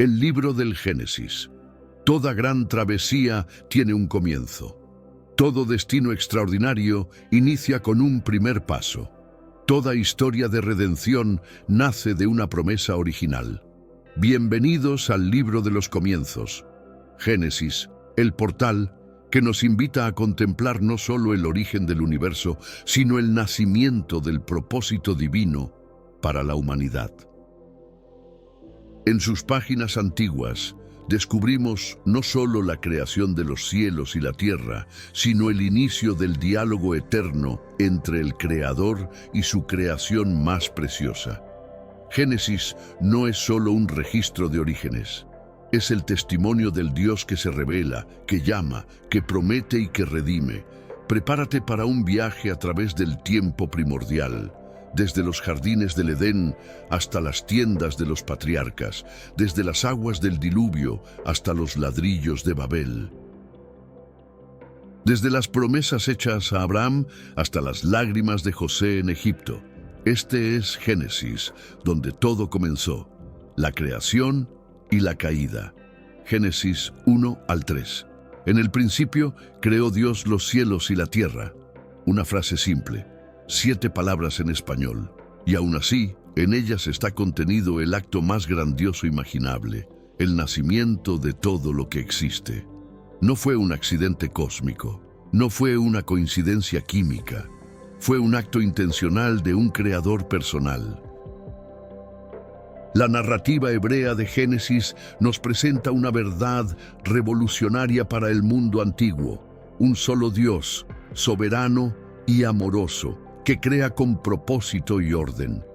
El libro del Génesis. Toda gran travesía tiene un comienzo. Todo destino extraordinario inicia con un primer paso. Toda historia de redención nace de una promesa original. Bienvenidos al libro de los comienzos. Génesis, el portal que nos invita a contemplar no solo el origen del universo, sino el nacimiento del propósito divino para la humanidad. En sus páginas antiguas, descubrimos no solo la creación de los cielos y la tierra, sino el inicio del diálogo eterno entre el Creador y su creación más preciosa. Génesis no es solo un registro de orígenes. Es el testimonio del Dios que se revela, que llama, que promete y que redime. Prepárate para un viaje a través del tiempo primordial, desde los jardines del Edén hasta las tiendas de los patriarcas, desde las aguas del diluvio hasta los ladrillos de Babel. Desde las promesas hechas a Abraham hasta las lágrimas de José en Egipto. Este es Génesis, donde todo comenzó, la creación y la caída. Génesis 1 al 3. En el principio creó Dios los cielos y la tierra. Una frase simple, 7 palabras en español, y aún así, en ellas está contenido el acto más grandioso imaginable, el nacimiento de todo lo que existe. No fue un accidente cósmico, no fue una coincidencia química, fue un acto intencional de un creador personal. La narrativa hebrea de Génesis nos presenta una verdad revolucionaria para el mundo antiguo, un solo Dios, soberano y amoroso, que crea con propósito y orden.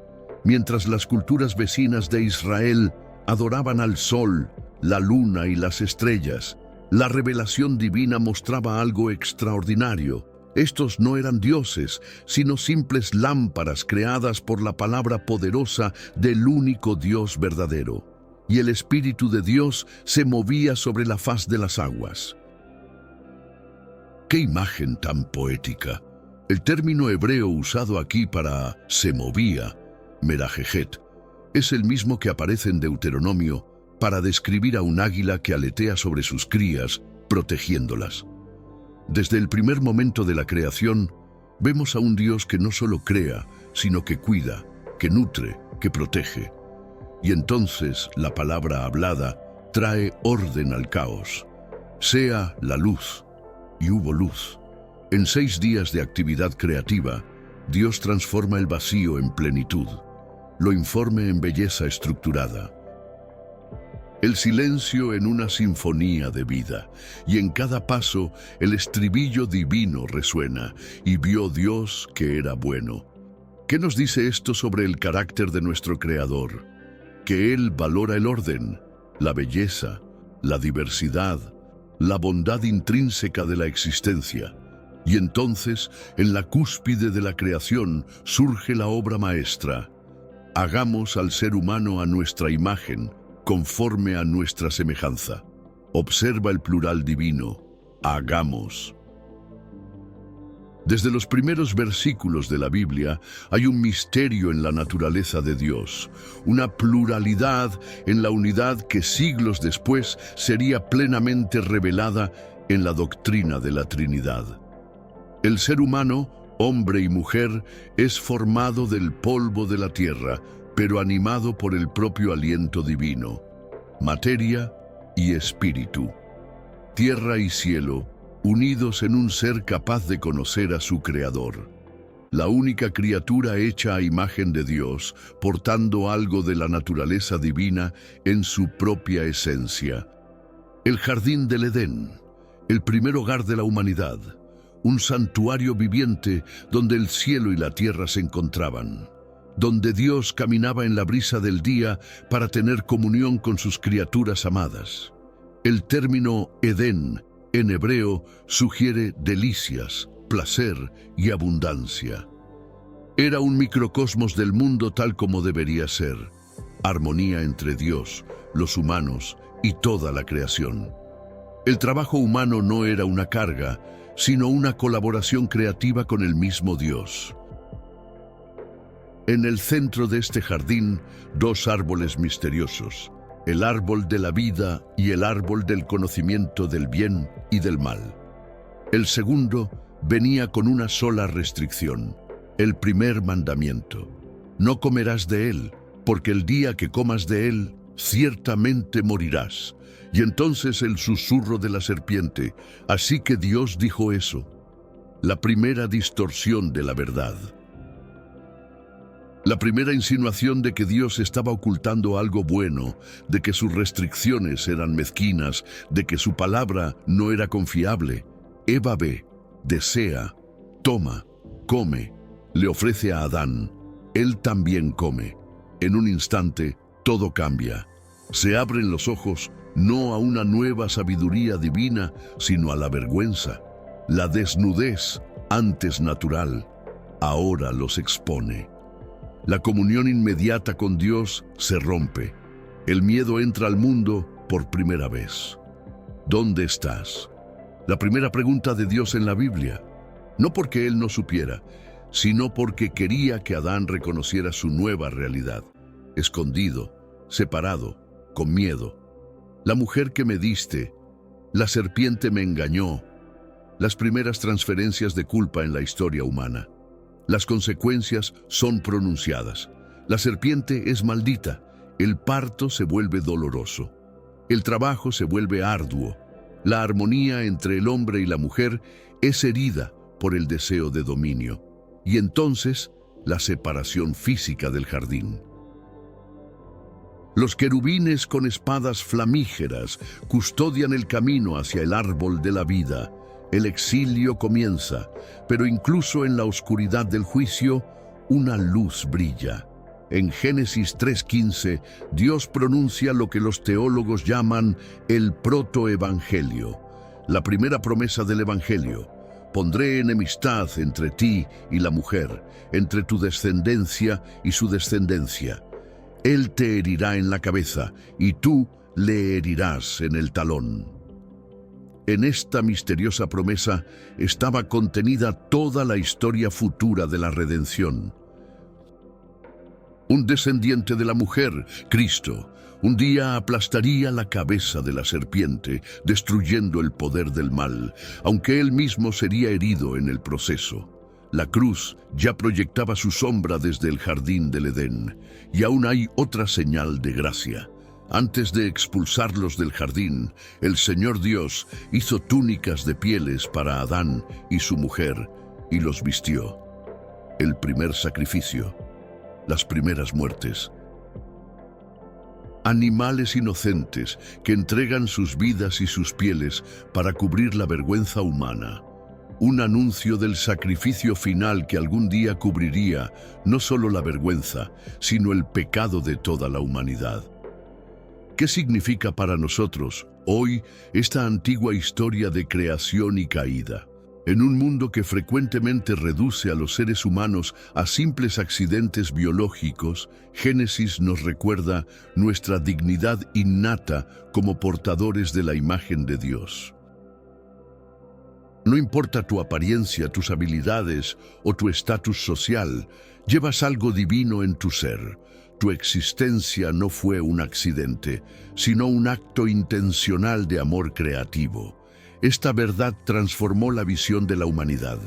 Mientras las culturas vecinas de Israel adoraban al sol, la luna y las estrellas, la revelación divina mostraba algo extraordinario. Estos no eran dioses, sino simples lámparas creadas por la palabra poderosa del único Dios verdadero. Y el Espíritu de Dios se movía sobre la faz de las aguas. ¡Qué imagen tan poética! El término hebreo usado aquí para se movía, merajejet, es el mismo que aparece en Deuteronomio para describir a un águila que aletea sobre sus crías, protegiéndolas. Desde el primer momento de la creación, vemos a un Dios que no solo crea, sino que cuida, que nutre, que protege. Y entonces la palabra hablada trae orden al caos. Sea la luz, y hubo luz. En 6 días de actividad creativa, Dios transforma el vacío en plenitud, lo informe en belleza estructurada. El silencio en una sinfonía de vida, y en cada paso el estribillo divino resuena, y vio Dios que era bueno. ¿Qué nos dice esto sobre el carácter de nuestro Creador? Que Él valora el orden, la belleza, la diversidad, la bondad intrínseca de la existencia. Y entonces, en la cúspide de la creación, surge la obra maestra. Hagamos al ser humano a nuestra imagen, conforme a nuestra semejanza. Observa el plural divino, hagamos. Desde los primeros versículos de la Biblia hay un misterio en la naturaleza de Dios, una pluralidad en la unidad que siglos después sería plenamente revelada en la doctrina de la Trinidad. El ser humano, hombre y mujer, es formado del polvo de la tierra, pero animado por el propio aliento divino, materia y espíritu. Tierra y cielo, unidos en un ser capaz de conocer a su Creador. La única criatura hecha a imagen de Dios, portando algo de la naturaleza divina en su propia esencia. El jardín del Edén, el primer hogar de la humanidad, un santuario viviente donde el cielo y la tierra se encontraban, donde Dios caminaba en la brisa del día para tener comunión con sus criaturas amadas. El término Edén, en hebreo, sugiere delicias, placer y abundancia. Era un microcosmos del mundo tal como debería ser, armonía entre Dios, los humanos y toda la creación. El trabajo humano no era una carga, sino una colaboración creativa con el mismo Dios. En el centro de este jardín, 2 árboles misteriosos, el árbol de la vida y el árbol del conocimiento del bien y del mal. El segundo venía con una sola restricción, el primer mandamiento. No comerás de él, porque el día que comas de él, ciertamente morirás. Y entonces el susurro de la serpiente, así que Dios dijo eso. La primera distorsión de la verdad. La primera insinuación de que Dios estaba ocultando algo bueno, de que sus restricciones eran mezquinas, de que su palabra no era confiable. Eva ve, desea, toma, come, le ofrece a Adán. Él también come. En un instante, todo cambia. Se abren los ojos no a una nueva sabiduría divina, sino a la vergüenza. La desnudez, antes natural, ahora los expone. La comunión inmediata con Dios se rompe. El miedo entra al mundo por primera vez. ¿Dónde estás? La primera pregunta de Dios en la Biblia. No porque Él no supiera, sino porque quería que Adán reconociera su nueva realidad. Escondido, separado, con miedo. La mujer que me diste, la serpiente me engañó. Las primeras transferencias de culpa en la historia humana. Las consecuencias son pronunciadas. La serpiente es maldita. El parto se vuelve doloroso. El trabajo se vuelve arduo. La armonía entre el hombre y la mujer es herida por el deseo de dominio. Y entonces, la separación física del jardín. Los querubines con espadas flamígeras custodian el camino hacia el árbol de la vida. El exilio comienza, pero incluso en la oscuridad del juicio, una luz brilla. En Génesis 3:15, Dios pronuncia lo que los teólogos llaman el protoevangelio, la primera promesa del evangelio. Pondré enemistad entre ti y la mujer, entre tu descendencia y su descendencia. Él te herirá en la cabeza y tú le herirás en el talón. En esta misteriosa promesa estaba contenida toda la historia futura de la redención. Un descendiente de la mujer, Cristo, un día aplastaría la cabeza de la serpiente, destruyendo el poder del mal, aunque él mismo sería herido en el proceso. La cruz ya proyectaba su sombra desde el jardín del Edén, y aún hay otra señal de gracia. Antes de expulsarlos del jardín, el Señor Dios hizo túnicas de pieles para Adán y su mujer y los vistió. El primer sacrificio, las primeras muertes. Animales inocentes que entregan sus vidas y sus pieles para cubrir la vergüenza humana. Un anuncio del sacrificio final que algún día cubriría no solo la vergüenza, sino el pecado de toda la humanidad. ¿Qué significa para nosotros hoy esta antigua historia de creación y caída? En un mundo que frecuentemente reduce a los seres humanos a simples accidentes biológicos, Génesis nos recuerda nuestra dignidad innata como portadores de la imagen de Dios. No importa tu apariencia, tus habilidades o tu estatus social, llevas algo divino en tu ser. Tu existencia no fue un accidente, sino un acto intencional de amor creativo. Esta verdad transformó la visión de la humanidad.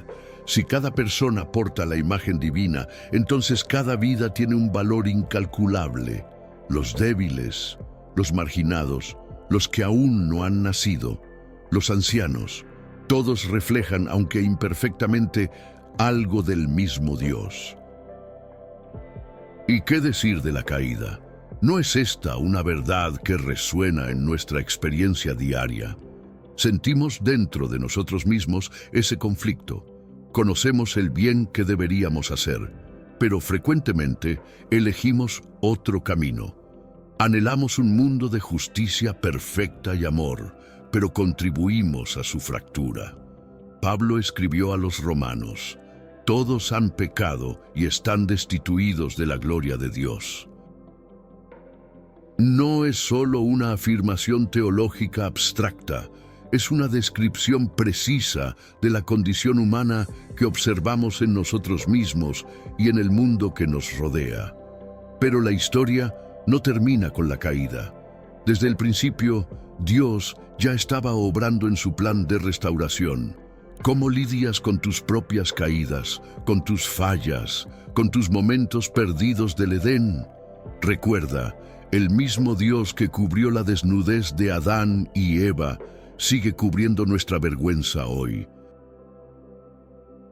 Si cada persona porta la imagen divina, entonces cada vida tiene un valor incalculable. Los débiles, los marginados, los que aún no han nacido, los ancianos, todos reflejan, aunque imperfectamente, algo del mismo Dios. ¿Y qué decir de la caída? ¿No es esta una verdad que resuena en nuestra experiencia diaria? Sentimos dentro de nosotros mismos ese conflicto. Conocemos el bien que deberíamos hacer, pero frecuentemente elegimos otro camino. Anhelamos un mundo de justicia perfecta y amor, pero contribuimos a su fractura. Pablo escribió a los romanos: todos han pecado y están destituidos de la gloria de Dios. No es solo una afirmación teológica abstracta, es una descripción precisa de la condición humana que observamos en nosotros mismos y en el mundo que nos rodea. Pero la historia no termina con la caída. Desde el principio, Dios ya estaba obrando en su plan de restauración. ¿Cómo lidias con tus propias caídas, con tus fallas, con tus momentos perdidos del Edén? Recuerda, el mismo Dios que cubrió la desnudez de Adán y Eva sigue cubriendo nuestra vergüenza hoy.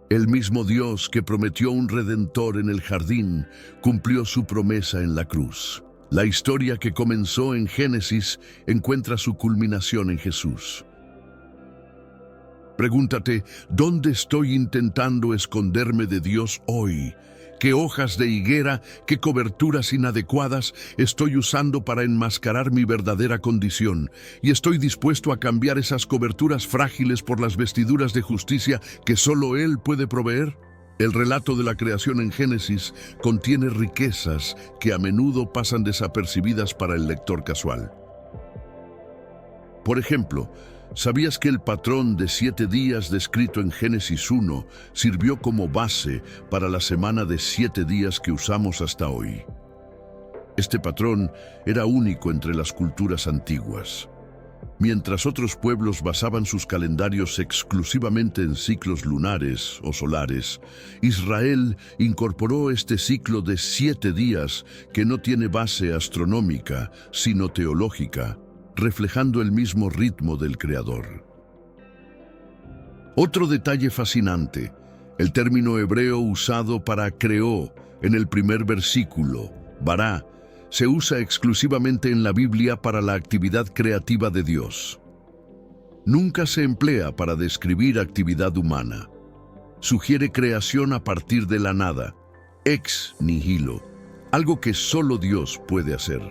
El mismo Dios que prometió un redentor en el jardín cumplió su promesa en la cruz. La historia que comenzó en Génesis encuentra su culminación en Jesús. Pregúntate, ¿dónde estoy intentando esconderme de Dios hoy? ¿Qué hojas de higuera, qué coberturas inadecuadas estoy usando para enmascarar mi verdadera condición? Y estoy dispuesto a cambiar esas coberturas frágiles por las vestiduras de justicia que solo Él puede proveer. El relato de la creación en Génesis contiene riquezas que a menudo pasan desapercibidas para el lector casual. Por ejemplo, ¿sabías que el patrón de 7 días descrito en Génesis 1 sirvió como base para la semana de 7 días que usamos hasta hoy? Este patrón era único entre las culturas antiguas. Mientras otros pueblos basaban sus calendarios exclusivamente en ciclos lunares o solares, Israel incorporó este ciclo de 7 días que no tiene base astronómica, sino teológica, reflejando el mismo ritmo del Creador. Otro detalle fascinante, el término hebreo usado para creó en el primer versículo, bará, se usa exclusivamente en la Biblia para la actividad creativa de Dios. Nunca se emplea para describir actividad humana. Sugiere creación a partir de la nada, ex nihilo, algo que solo Dios puede hacer.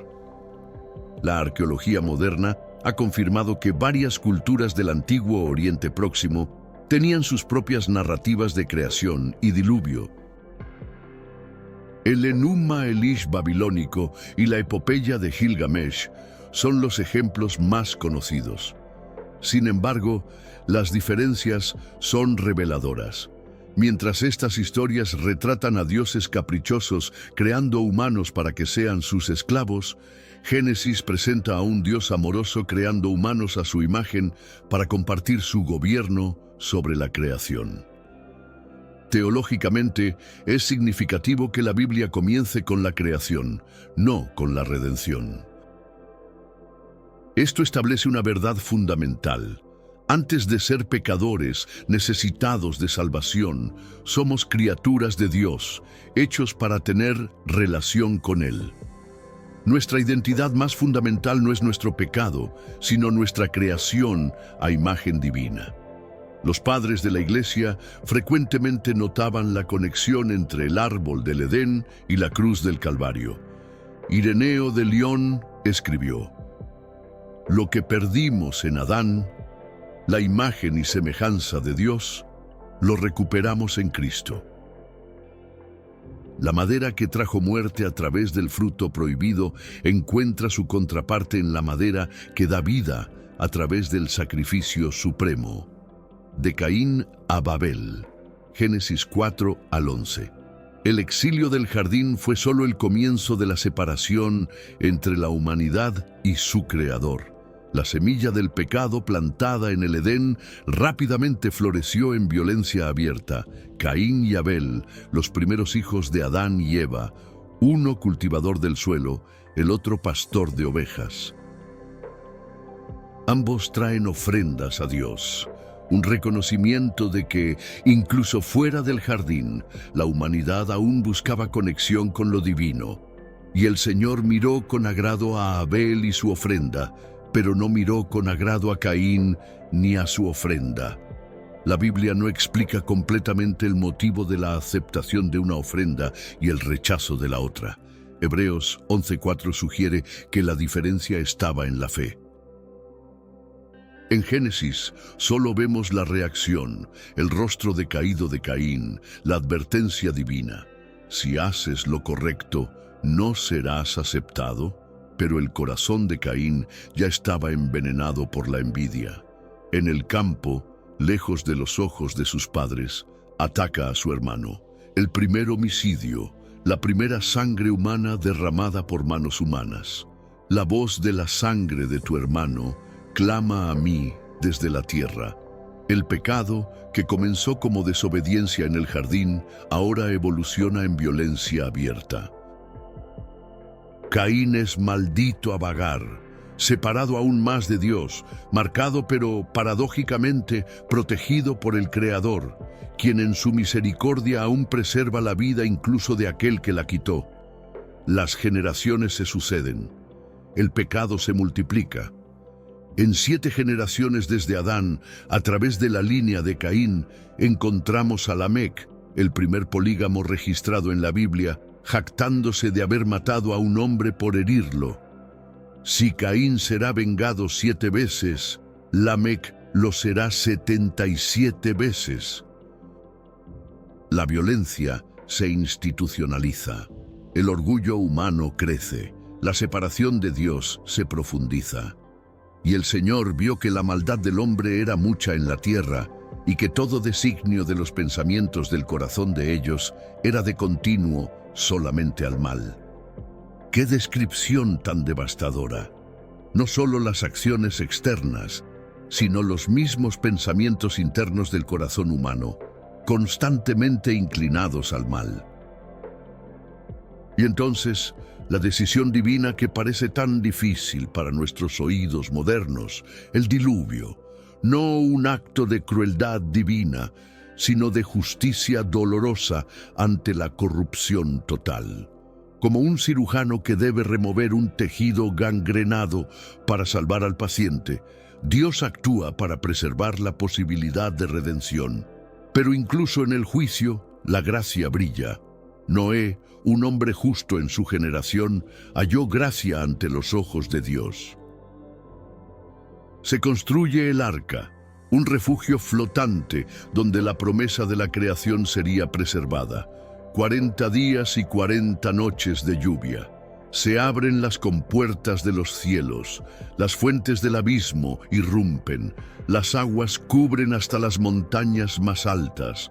La arqueología moderna ha confirmado que varias culturas del antiguo Oriente Próximo tenían sus propias narrativas de creación y diluvio. El Enuma Elish babilónico y la epopeya de Gilgamesh son los ejemplos más conocidos. Sin embargo, las diferencias son reveladoras. Mientras estas historias retratan a dioses caprichosos creando humanos para que sean sus esclavos, Génesis presenta a un Dios amoroso creando humanos a su imagen para compartir su gobierno sobre la creación. Teológicamente, es significativo que la Biblia comience con la creación, no con la redención. Esto establece una verdad fundamental. Antes de ser pecadores, necesitados de salvación, somos criaturas de Dios, hechos para tener relación con Él. Nuestra identidad más fundamental no es nuestro pecado, sino nuestra creación a imagen divina. Los padres de la Iglesia frecuentemente notaban la conexión entre el árbol del Edén y la cruz del Calvario. Ireneo de León escribió: «Lo que perdimos en Adán, la imagen y semejanza de Dios, lo recuperamos en Cristo». La madera que trajo muerte a través del fruto prohibido encuentra su contraparte en la madera que da vida a través del sacrificio supremo. De Caín a Babel, Génesis 4 al 11. El exilio del jardín fue solo el comienzo de la separación entre la humanidad y su Creador. La semilla del pecado plantada en el Edén rápidamente floreció en violencia abierta. Caín y Abel, los primeros hijos de Adán y Eva, uno cultivador del suelo, el otro pastor de ovejas. Ambos traen ofrendas a Dios, un reconocimiento de que, incluso fuera del jardín, la humanidad aún buscaba conexión con lo divino. Y el Señor miró con agrado a Abel y su ofrenda, pero no miró con agrado a Caín ni a su ofrenda. La Biblia no explica completamente el motivo de la aceptación de una ofrenda y el rechazo de la otra. Hebreos 11:4 sugiere que la diferencia estaba en la fe. En Génesis solo vemos la reacción, el rostro decaído de Caín, la advertencia divina. Si haces lo correcto, no serás aceptado. Pero el corazón de Caín ya estaba envenenado por la envidia. En el campo, lejos de los ojos de sus padres, ataca a su hermano. El primer homicidio, la primera sangre humana derramada por manos humanas. La voz de la sangre de tu hermano clama a mí desde la tierra. El pecado, que comenzó como desobediencia en el jardín, ahora evoluciona en violencia abierta. Caín es maldito a vagar, separado aún más de Dios, marcado pero paradójicamente protegido por el Creador, quien en su misericordia aún preserva la vida incluso de aquel que la quitó. Las generaciones se suceden, el pecado se multiplica. En 7 generaciones desde Adán, a través de la línea de Caín, encontramos a Lamec, el primer polígamo registrado en la Biblia, jactándose de haber matado a un hombre por herirlo. Si Caín será vengado 7 veces, Lamec lo será 77 veces. La violencia se institucionaliza, el orgullo humano crece, la separación de Dios se profundiza. Y el Señor vio que la maldad del hombre era mucha en la tierra, y que todo designio de los pensamientos del corazón de ellos era de continuo solamente al mal. ¡Qué descripción tan devastadora! No solo las acciones externas, sino los mismos pensamientos internos del corazón humano, constantemente inclinados al mal. Y entonces, la decisión divina que parece tan difícil para nuestros oídos modernos, el diluvio, no un acto de crueldad divina, sino de justicia dolorosa ante la corrupción total. Como un cirujano que debe remover un tejido gangrenado para salvar al paciente, Dios actúa para preservar la posibilidad de redención. Pero incluso en el juicio, la gracia brilla. Noé, un hombre justo en su generación, halló gracia ante los ojos de Dios. Se construye el arca, un refugio flotante donde la promesa de la creación sería preservada. 40 días y 40 noches de lluvia. Se abren las compuertas de los cielos, las fuentes del abismo irrumpen, las aguas cubren hasta las montañas más altas.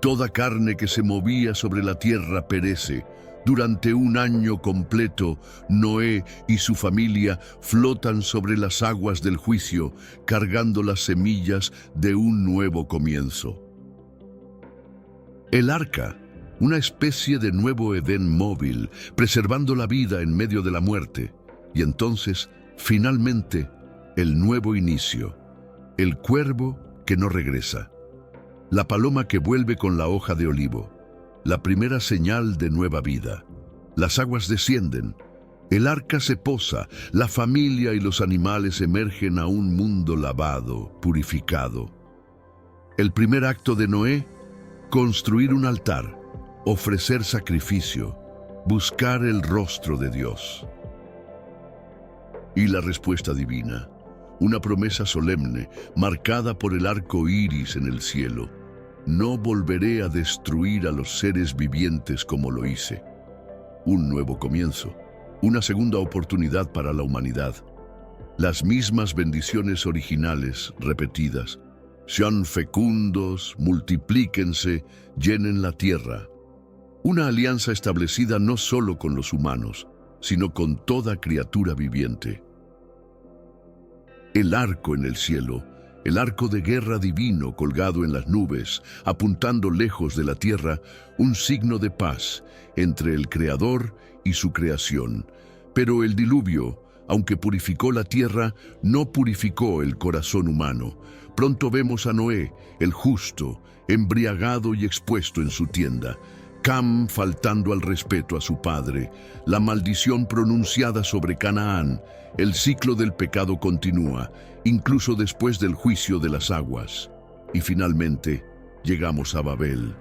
Toda carne que se movía sobre la tierra perece. Durante un año completo, Noé y su familia flotan sobre las aguas del juicio, cargando las semillas de un nuevo comienzo. El arca, una especie de nuevo Edén móvil, preservando la vida en medio de la muerte. Y entonces, finalmente, el nuevo inicio, el cuervo que no regresa. La paloma que vuelve con la hoja de olivo, la primera señal de nueva vida. Las aguas descienden, el arca se posa, la familia y los animales emergen a un mundo lavado, purificado. El primer acto de Noé, construir un altar, ofrecer sacrificio, buscar el rostro de Dios. Y la respuesta divina, una promesa solemne, marcada por el arco iris en el cielo. No volveré a destruir a los seres vivientes como lo hice. Un nuevo comienzo, una segunda oportunidad para la humanidad. Las mismas bendiciones originales, repetidas. Sean fecundos, multiplíquense, llenen la tierra. Una alianza establecida no solo con los humanos, sino con toda criatura viviente. El arco en el cielo, el arco de guerra divino colgado en las nubes, apuntando lejos de la tierra, un signo de paz entre el Creador y su creación. Pero el diluvio, aunque purificó la tierra, no purificó el corazón humano. Pronto vemos a Noé, el justo, embriagado y expuesto en su tienda. Cam faltando al respeto a su padre, la maldición pronunciada sobre Canaán. El ciclo del pecado continúa, incluso después del juicio de las aguas. Y finalmente, llegamos a Babel.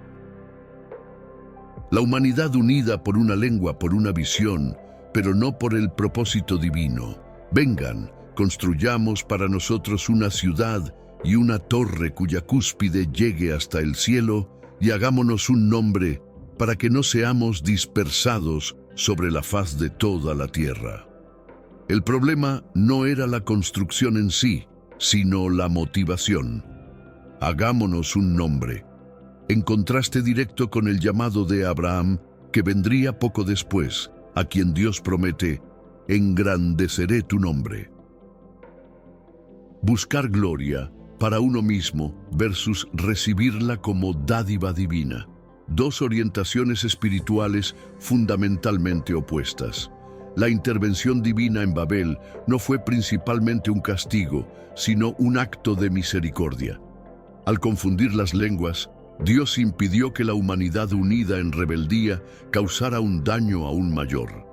La humanidad unida por una lengua, por una visión, pero no por el propósito divino. Vengan, construyamos para nosotros una ciudad y una torre cuya cúspide llegue hasta el cielo, y hagámonos un nombre para que no seamos dispersados sobre la faz de toda la tierra. El problema no era la construcción en sí, sino la motivación. Hagámonos un nombre. En contraste directo con el llamado de Abraham, que vendría poco después, a quien Dios promete, engrandeceré tu nombre. Buscar gloria para uno mismo versus recibirla como dádiva divina. Dos orientaciones espirituales fundamentalmente opuestas. La intervención divina en Babel no fue principalmente un castigo, sino un acto de misericordia. Al confundir las lenguas, Dios impidió que la humanidad unida en rebeldía causara un daño aún mayor.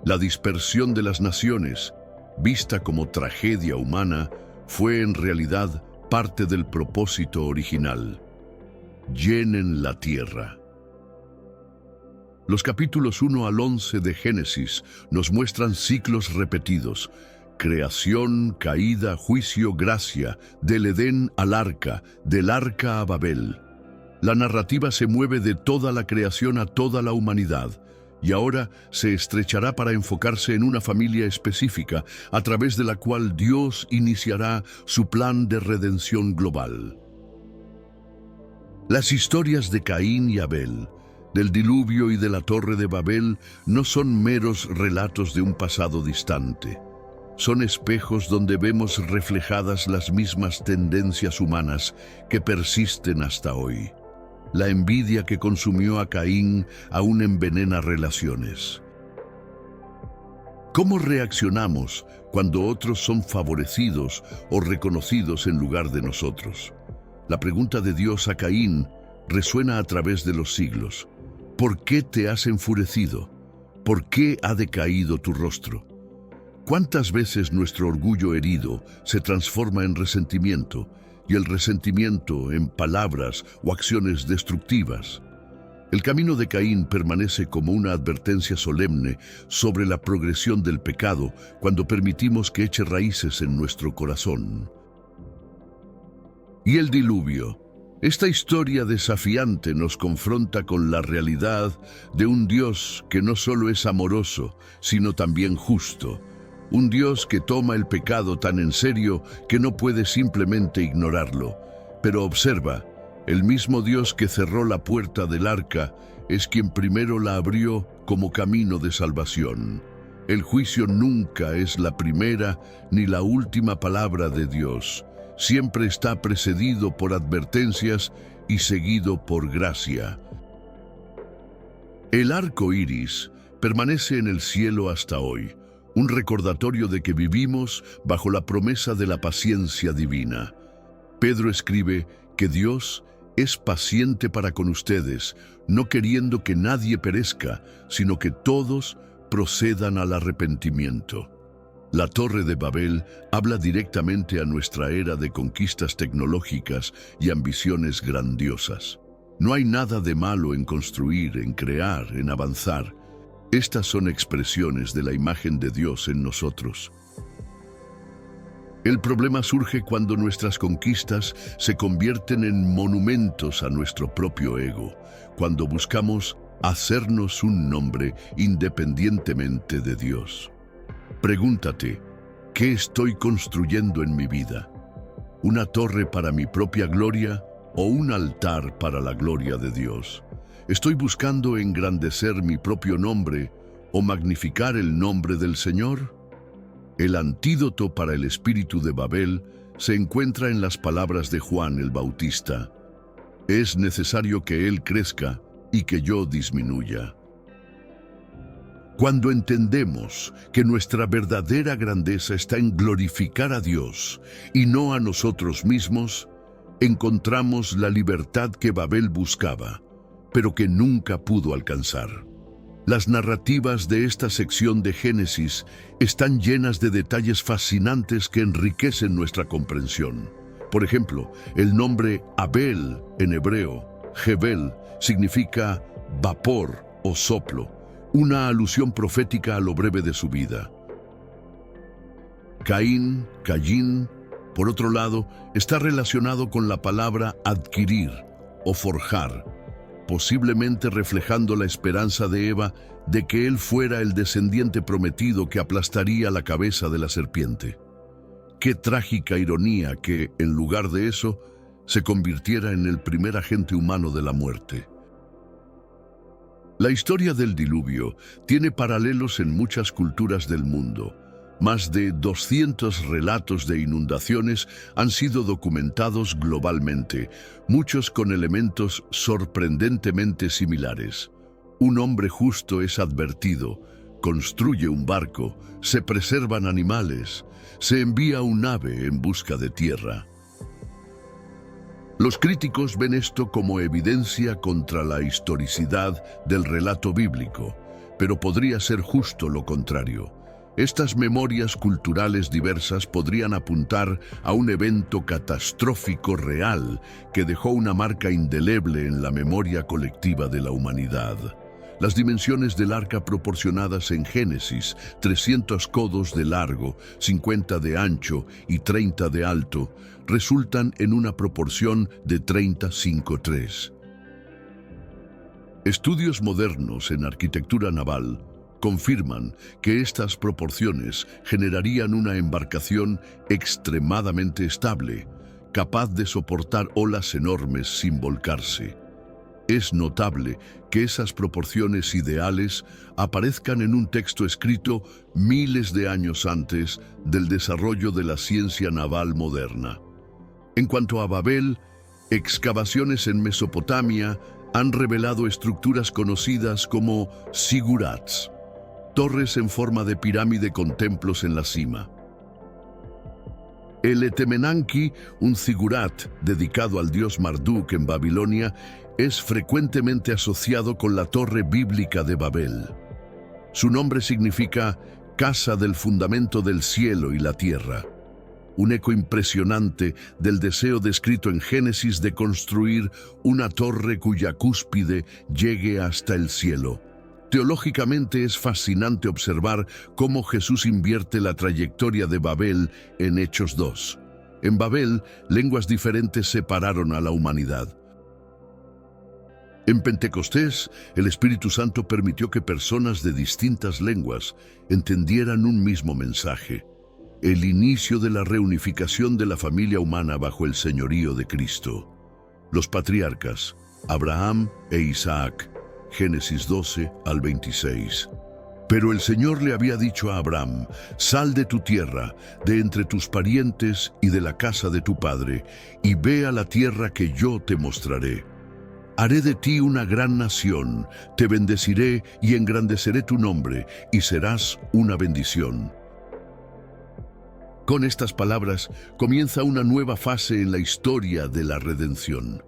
La dispersión de las naciones, vista como tragedia humana, fue en realidad parte del propósito original. Llenen la tierra. Los capítulos 1 al 11 de Génesis nos muestran ciclos repetidos: creación, caída, juicio, gracia, del Edén al arca, del arca a Babel. La narrativa se mueve de toda la creación a toda la humanidad, y ahora se estrechará para enfocarse en una familia específica a través de la cual Dios iniciará su plan de redención global. Las historias de Caín y Abel, del diluvio y de la Torre de Babel, no son meros relatos de un pasado distante. Son espejos donde vemos reflejadas las mismas tendencias humanas que persisten hasta hoy. La envidia que consumió a Caín aún envenena relaciones. ¿Cómo reaccionamos cuando otros son favorecidos o reconocidos en lugar de nosotros? La pregunta de Dios a Caín resuena a través de los siglos. ¿Por qué te has enfurecido? ¿Por qué ha decaído tu rostro? ¿Cuántas veces nuestro orgullo herido se transforma en resentimiento y el resentimiento en palabras o acciones destructivas? El camino de Caín permanece como una advertencia solemne sobre la progresión del pecado cuando permitimos que eche raíces en nuestro corazón. Y el diluvio. Esta historia desafiante nos confronta con la realidad de un Dios que no solo es amoroso, sino también justo. Un Dios que toma el pecado tan en serio que no puede simplemente ignorarlo. Pero observa, el mismo Dios que cerró la puerta del arca es quien primero la abrió como camino de salvación. El juicio nunca es la primera ni la última palabra de Dios. Siempre está precedido por advertencias y seguido por gracia. El arco iris permanece en el cielo hasta hoy, un recordatorio de que vivimos bajo la promesa de la paciencia divina. Pedro escribe que Dios es paciente para con ustedes, no queriendo que nadie perezca, sino que todos procedan al arrepentimiento. La Torre de Babel habla directamente a nuestra era de conquistas tecnológicas y ambiciones grandiosas. No hay nada de malo en construir, en crear, en avanzar. Estas son expresiones de la imagen de Dios en nosotros. El problema surge cuando nuestras conquistas se convierten en monumentos a nuestro propio ego, cuando buscamos hacernos un nombre independientemente de Dios. Pregúntate, ¿qué estoy construyendo en mi vida? ¿Una torre para mi propia gloria o un altar para la gloria de Dios? ¿Estoy buscando engrandecer mi propio nombre o magnificar el nombre del Señor? El antídoto para el espíritu de Babel se encuentra en las palabras de Juan el Bautista. Es necesario que Él crezca y que yo disminuya. Cuando entendemos que nuestra verdadera grandeza está en glorificar a Dios y no a nosotros mismos, encontramos la libertad que Babel buscaba, pero que nunca pudo alcanzar. Las narrativas de esta sección de Génesis están llenas de detalles fascinantes que enriquecen nuestra comprensión. Por ejemplo, el nombre Abel en hebreo, Jebel, significa vapor o soplo, una alusión profética a lo breve de su vida. Caín, por otro lado, está relacionado con la palabra adquirir o forjar, posiblemente reflejando la esperanza de Eva de que él fuera el descendiente prometido que aplastaría la cabeza de la serpiente. Qué trágica ironía que, en lugar de eso, se convirtiera en el primer agente humano de la muerte. La historia del diluvio tiene paralelos en muchas culturas del mundo. Más de 200 relatos de inundaciones han sido documentados globalmente, muchos con elementos sorprendentemente similares. Un hombre justo es advertido, construye un barco, se preservan animales, se envía un ave en busca de tierra. Los críticos ven esto como evidencia contra la historicidad del relato bíblico, pero podría ser justo lo contrario. Estas memorias culturales diversas podrían apuntar a un evento catastrófico real que dejó una marca indeleble en la memoria colectiva de la humanidad. Las dimensiones del arca proporcionadas en Génesis, 300 codos de largo, 50 de ancho y 30 de alto, resultan en una proporción de 30:3. Estudios modernos en arquitectura naval confirman que estas proporciones generarían una embarcación extremadamente estable, capaz de soportar olas enormes sin volcarse. Es notable que esas proporciones ideales aparezcan en un texto escrito miles de años antes del desarrollo de la ciencia naval moderna. En cuanto a Babel, excavaciones en Mesopotamia han revelado estructuras conocidas como zigurats, torres en forma de pirámide con templos en la cima. El Etemenanki, un zigurat dedicado al dios Marduk en Babilonia, es frecuentemente asociado con la torre bíblica de Babel. Su nombre significa casa del fundamento del cielo y la tierra, un eco impresionante del deseo descrito en Génesis de construir una torre cuya cúspide llegue hasta el cielo. Teológicamente es fascinante observar cómo Jesús invierte la trayectoria de Babel en Hechos 2. En Babel, lenguas diferentes separaron a la humanidad. En Pentecostés, el Espíritu Santo permitió que personas de distintas lenguas entendieran un mismo mensaje: el inicio de la reunificación de la familia humana bajo el señorío de Cristo. Los patriarcas, Abraham e Isaac, Génesis 12 al 26. Pero el Señor le había dicho a Abraham: sal de tu tierra, de entre tus parientes y de la casa de tu padre, y ve a la tierra que yo te mostraré. Haré de ti una gran nación, te bendeciré y engrandeceré tu nombre, y serás una bendición. Con estas palabras comienza una nueva fase en la historia de la redención.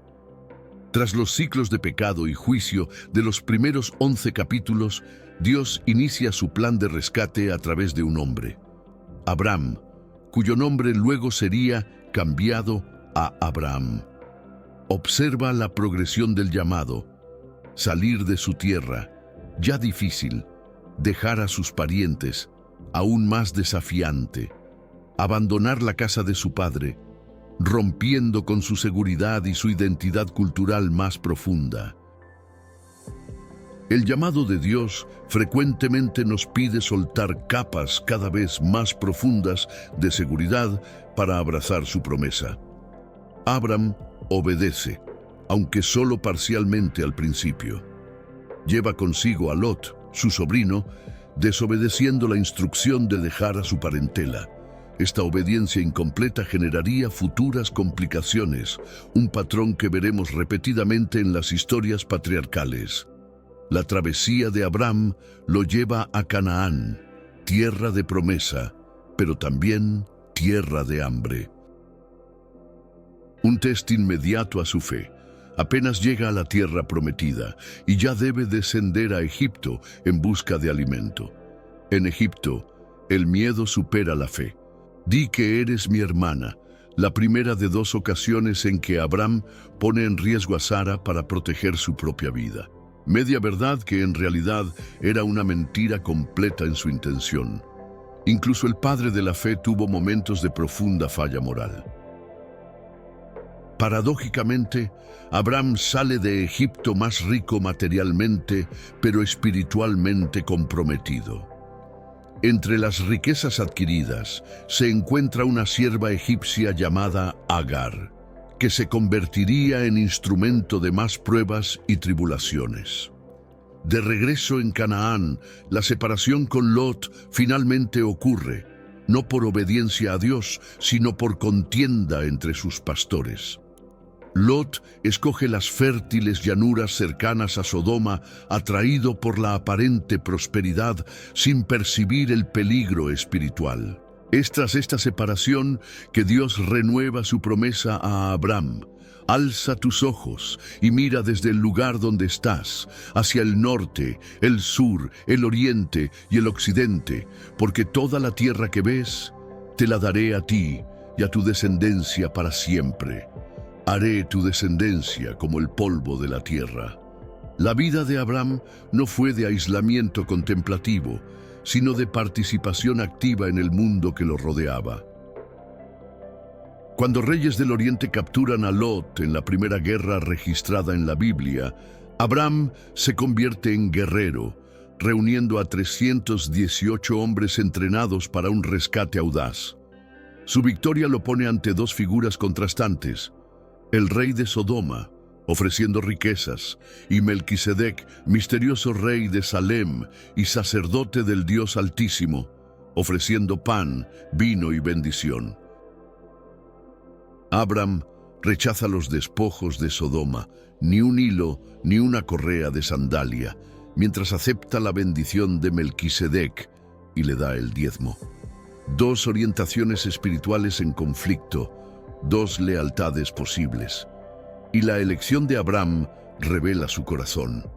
Tras los ciclos de pecado y juicio de los primeros 11 capítulos, Dios inicia su plan de rescate a través de un hombre, Abram, cuyo nombre luego sería cambiado a Abraham. Observa la progresión del llamado: salir de su tierra, ya difícil, dejar a sus parientes, aún más desafiante, abandonar la casa de su padre, rompiendo con su seguridad y su identidad cultural más profunda. El llamado de Dios frecuentemente nos pide soltar capas cada vez más profundas de seguridad para abrazar su promesa. Abram obedece, aunque solo parcialmente al principio. Lleva consigo a Lot, su sobrino, desobedeciendo la instrucción de dejar a su parentela. Esta obediencia incompleta generaría futuras complicaciones, un patrón que veremos repetidamente en las historias patriarcales. La travesía de Abram lo lleva a Canaán, tierra de promesa, pero también tierra de hambre. Un test inmediato a su fe. Apenas llega a la tierra prometida y ya debe descender a Egipto en busca de alimento. En Egipto, el miedo supera la fe. Di que eres mi hermana, la primera de dos ocasiones en que Abram pone en riesgo a Sara para proteger su propia vida. Media verdad que en realidad era una mentira completa en su intención. Incluso el padre de la fe tuvo momentos de profunda falla moral. Paradójicamente, Abram sale de Egipto más rico materialmente, pero espiritualmente comprometido. Entre las riquezas adquiridas se encuentra una sierva egipcia llamada Agar, que se convertiría en instrumento de más pruebas y tribulaciones. De regreso en Canaán, la separación con Lot finalmente ocurre, no por obediencia a Dios, sino por contienda entre sus pastores. Lot escoge las fértiles llanuras cercanas a Sodoma, atraído por la aparente prosperidad sin percibir el peligro espiritual. Es tras esta separación que Dios renueva su promesa a Abraham. Alza tus ojos y mira desde el lugar donde estás, hacia el norte, el sur, el oriente y el occidente, porque toda la tierra que ves, te la daré a ti y a tu descendencia para siempre. Haré tu descendencia como el polvo de la tierra. La vida de Abraham no fue de aislamiento contemplativo, sino de participación activa en el mundo que lo rodeaba. Cuando reyes del Oriente capturan a Lot en la primera guerra registrada en la Biblia, Abraham se convierte en guerrero, reuniendo a 318 hombres entrenados para un rescate audaz. Su victoria lo pone ante dos figuras contrastantes: el rey de Sodoma, ofreciendo riquezas, y Melquisedec, misterioso rey de Salem y sacerdote del Dios Altísimo, ofreciendo pan, vino y bendición. Abraham rechaza los despojos de Sodoma, ni un hilo ni una correa de sandalia, mientras acepta la bendición de Melquisedec y le da el diezmo. Dos orientaciones espirituales en conflicto, dos lealtades posibles. Y la elección de Abraham revela su corazón.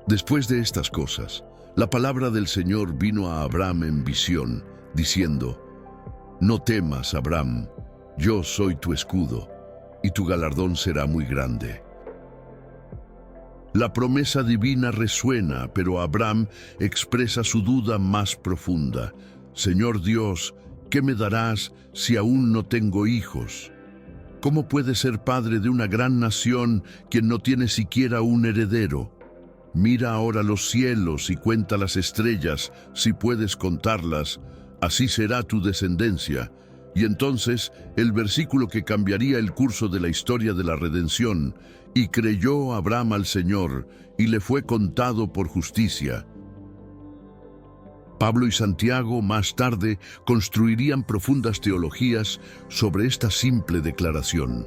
Después de estas cosas, la palabra del Señor vino a Abraham en visión, diciendo: No temas, Abraham, yo soy tu escudo, y tu galardón será muy grande. La promesa divina resuena, pero Abraham expresa su duda más profunda. Señor Dios, ¿qué me darás si aún no tengo hijos? ¿Cómo puede ser padre de una gran nación quien no tiene siquiera un heredero? Mira ahora los cielos y cuenta las estrellas, si puedes contarlas, así será tu descendencia. Y entonces, el versículo que cambiaría el curso de la historia de la redención: y creyó Abraham al Señor, y le fue contado por justicia. Pablo y Santiago más tarde construirían profundas teologías sobre esta simple declaración.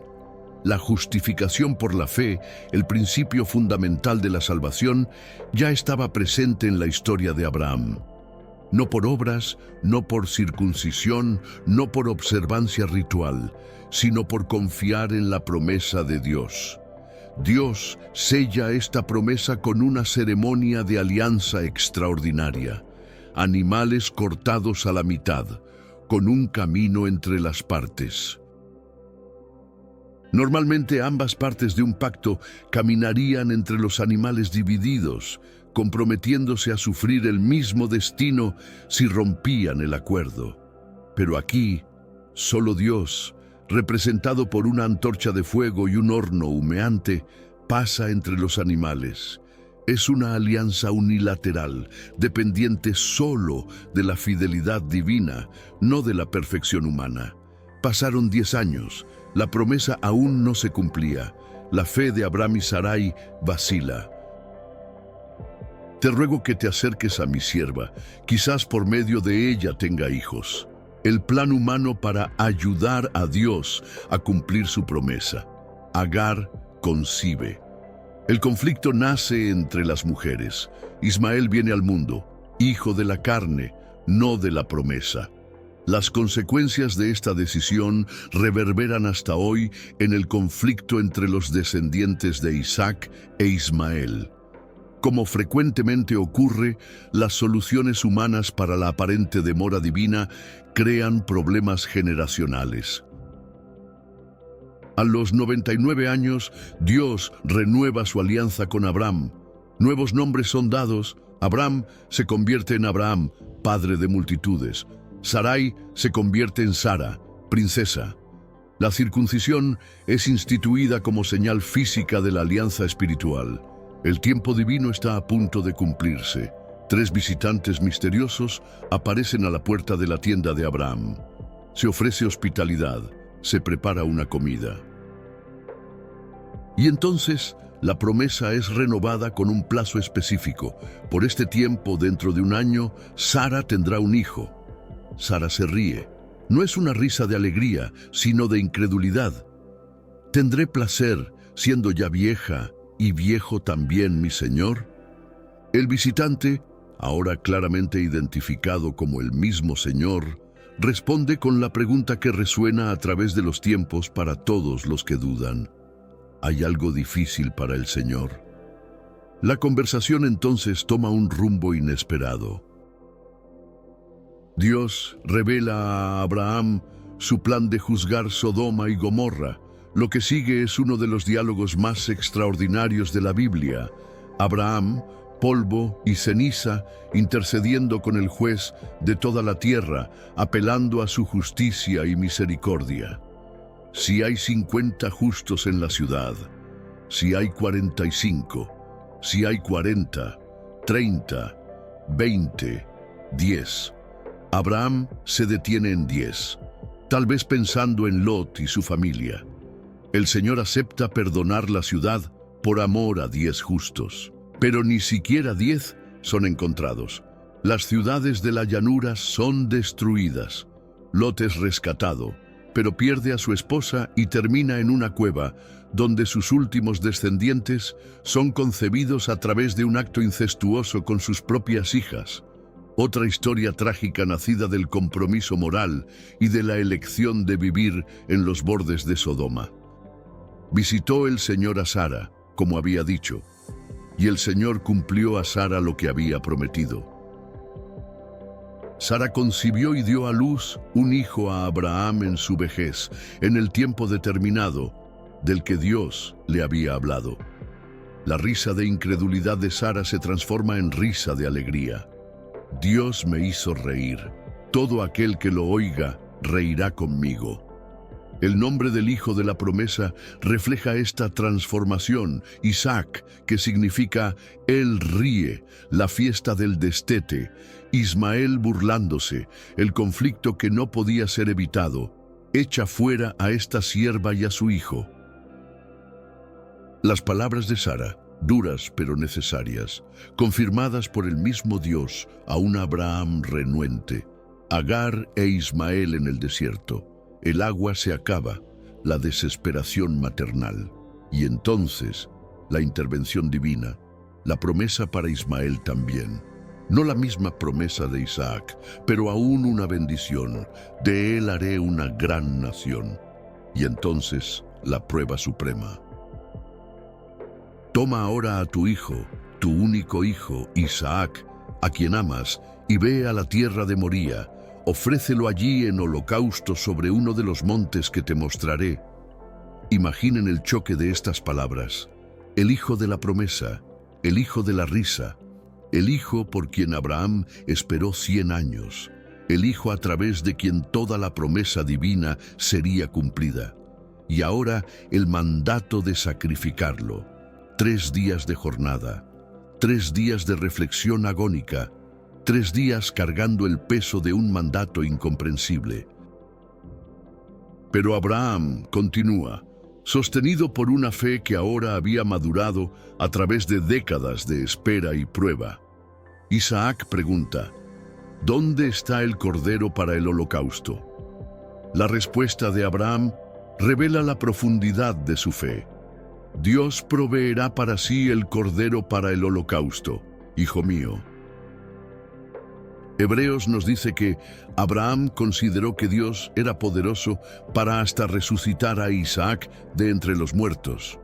La justificación por la fe, el principio fundamental de la salvación, ya estaba presente en la historia de Abraham. No por obras, no por circuncisión, no por observancia ritual, sino por confiar en la promesa de Dios. Dios sella esta promesa con una ceremonia de alianza extraordinaria. Animales cortados a la mitad, con un camino entre las partes. Normalmente ambas partes de un pacto caminarían entre los animales divididos, comprometiéndose a sufrir el mismo destino si rompían el acuerdo. Pero aquí, solo Dios, representado por una antorcha de fuego y un horno humeante, pasa entre los animales. Es una alianza unilateral, dependiente solo de la fidelidad divina, no de la perfección humana. Pasaron 10 años, la promesa aún no se cumplía. La fe de Abraham y Sarai vacila. Te ruego que te acerques a mi sierva, quizás por medio de ella tenga hijos. El plan humano para ayudar a Dios a cumplir su promesa. Agar concibe. El conflicto nace entre las mujeres. Ismael viene al mundo, hijo de la carne, no de la promesa. Las consecuencias de esta decisión reverberan hasta hoy en el conflicto entre los descendientes de Isaac e Ismael. Como frecuentemente ocurre, las soluciones humanas para la aparente demora divina crean problemas generacionales. A los 99 años, Dios renueva su alianza con Abraham. Nuevos nombres son dados. Abraham se convierte en Abraham, padre de multitudes. Sarai se convierte en Sara, princesa. La circuncisión es instituida como señal física de la alianza espiritual. El tiempo divino está a punto de cumplirse. 3 visitantes misteriosos aparecen a la puerta de la tienda de Abraham. Se ofrece hospitalidad, se prepara una comida. Y entonces La promesa es renovada con un plazo específico. Por este tiempo, dentro de un año, Sara tendrá un hijo. Sara se ríe. No es una risa de alegría, sino de incredulidad. ¿Tendré placer siendo ya vieja y viejo también mi señor? El visitante, ahora claramente identificado como el mismo Señor, responde con la pregunta que resuena a través de los tiempos para todos los que dudan. ¿Hay algo difícil para el Señor? La conversación entonces toma un rumbo inesperado. Dios revela a Abraham su plan de juzgar Sodoma y Gomorra. Lo que sigue es uno de los diálogos más extraordinarios de la Biblia. Abraham, polvo y ceniza, intercediendo con el juez de toda la tierra, apelando a su justicia y misericordia. Si hay 50 justos en la ciudad, si hay 45, si hay 40, 30, 20, 10. Abraham se detiene en 10, tal vez pensando en Lot y su familia. El Señor acepta perdonar la ciudad por amor a 10 justos, pero ni siquiera 10 son encontrados. Las ciudades de la llanura son destruidas. Lot es rescatado, pero pierde a su esposa y termina en una cueva, donde sus últimos descendientes son concebidos a través de un acto incestuoso con sus propias hijas. Otra historia trágica nacida del compromiso moral y de la elección de vivir en los bordes de Sodoma. Visitó el Señor a Sara, como había dicho, y el Señor cumplió a Sara lo que había prometido. Sara concibió y dio a luz un hijo a Abraham en su vejez, en el tiempo determinado del que Dios le había hablado. La risa de incredulidad de Sara se transforma en risa de alegría. Dios me hizo reír. Todo aquel que lo oiga reirá conmigo. El nombre del hijo de la promesa refleja esta transformación, Isaac, que significa Él ríe, la fiesta del destete, Ismael burlándose, el conflicto que no podía ser evitado, echa fuera a esta sierva y a su hijo. Las palabras de Sara, duras pero necesarias, confirmadas por el mismo Dios a un Abraham renuente, Agar e Ismael en el desierto. El agua se acaba, la desesperación maternal. Y entonces, la intervención divina, la promesa para Ismael también. No la misma promesa de Isaac, pero aún una bendición. De él haré una gran nación. Y entonces, la prueba suprema. Toma ahora a tu hijo, tu único hijo, Isaac, a quien amas, y ve a la tierra de Moría. Ofrécelo allí en holocausto sobre uno de los montes que te mostraré. Imaginen el choque de estas palabras. El hijo de la promesa, el hijo de la risa, el hijo por quien Abraham esperó 100 años, el hijo a través de quien toda la promesa divina sería cumplida. Y ahora el mandato de sacrificarlo. 3 días de jornada, 3 días de reflexión agónica, 3 días cargando el peso de un mandato incomprensible. Pero Abraham continúa, sostenido por una fe que ahora había madurado a través de décadas de espera y prueba. Isaac pregunta, ¿dónde está el cordero para el holocausto? La respuesta de Abraham revela la profundidad de su fe. Dios proveerá para sí el cordero para el holocausto, hijo mío. Hebreos nos dice que Abraham consideró que Dios era poderoso para hasta resucitar a Isaac de entre los muertos.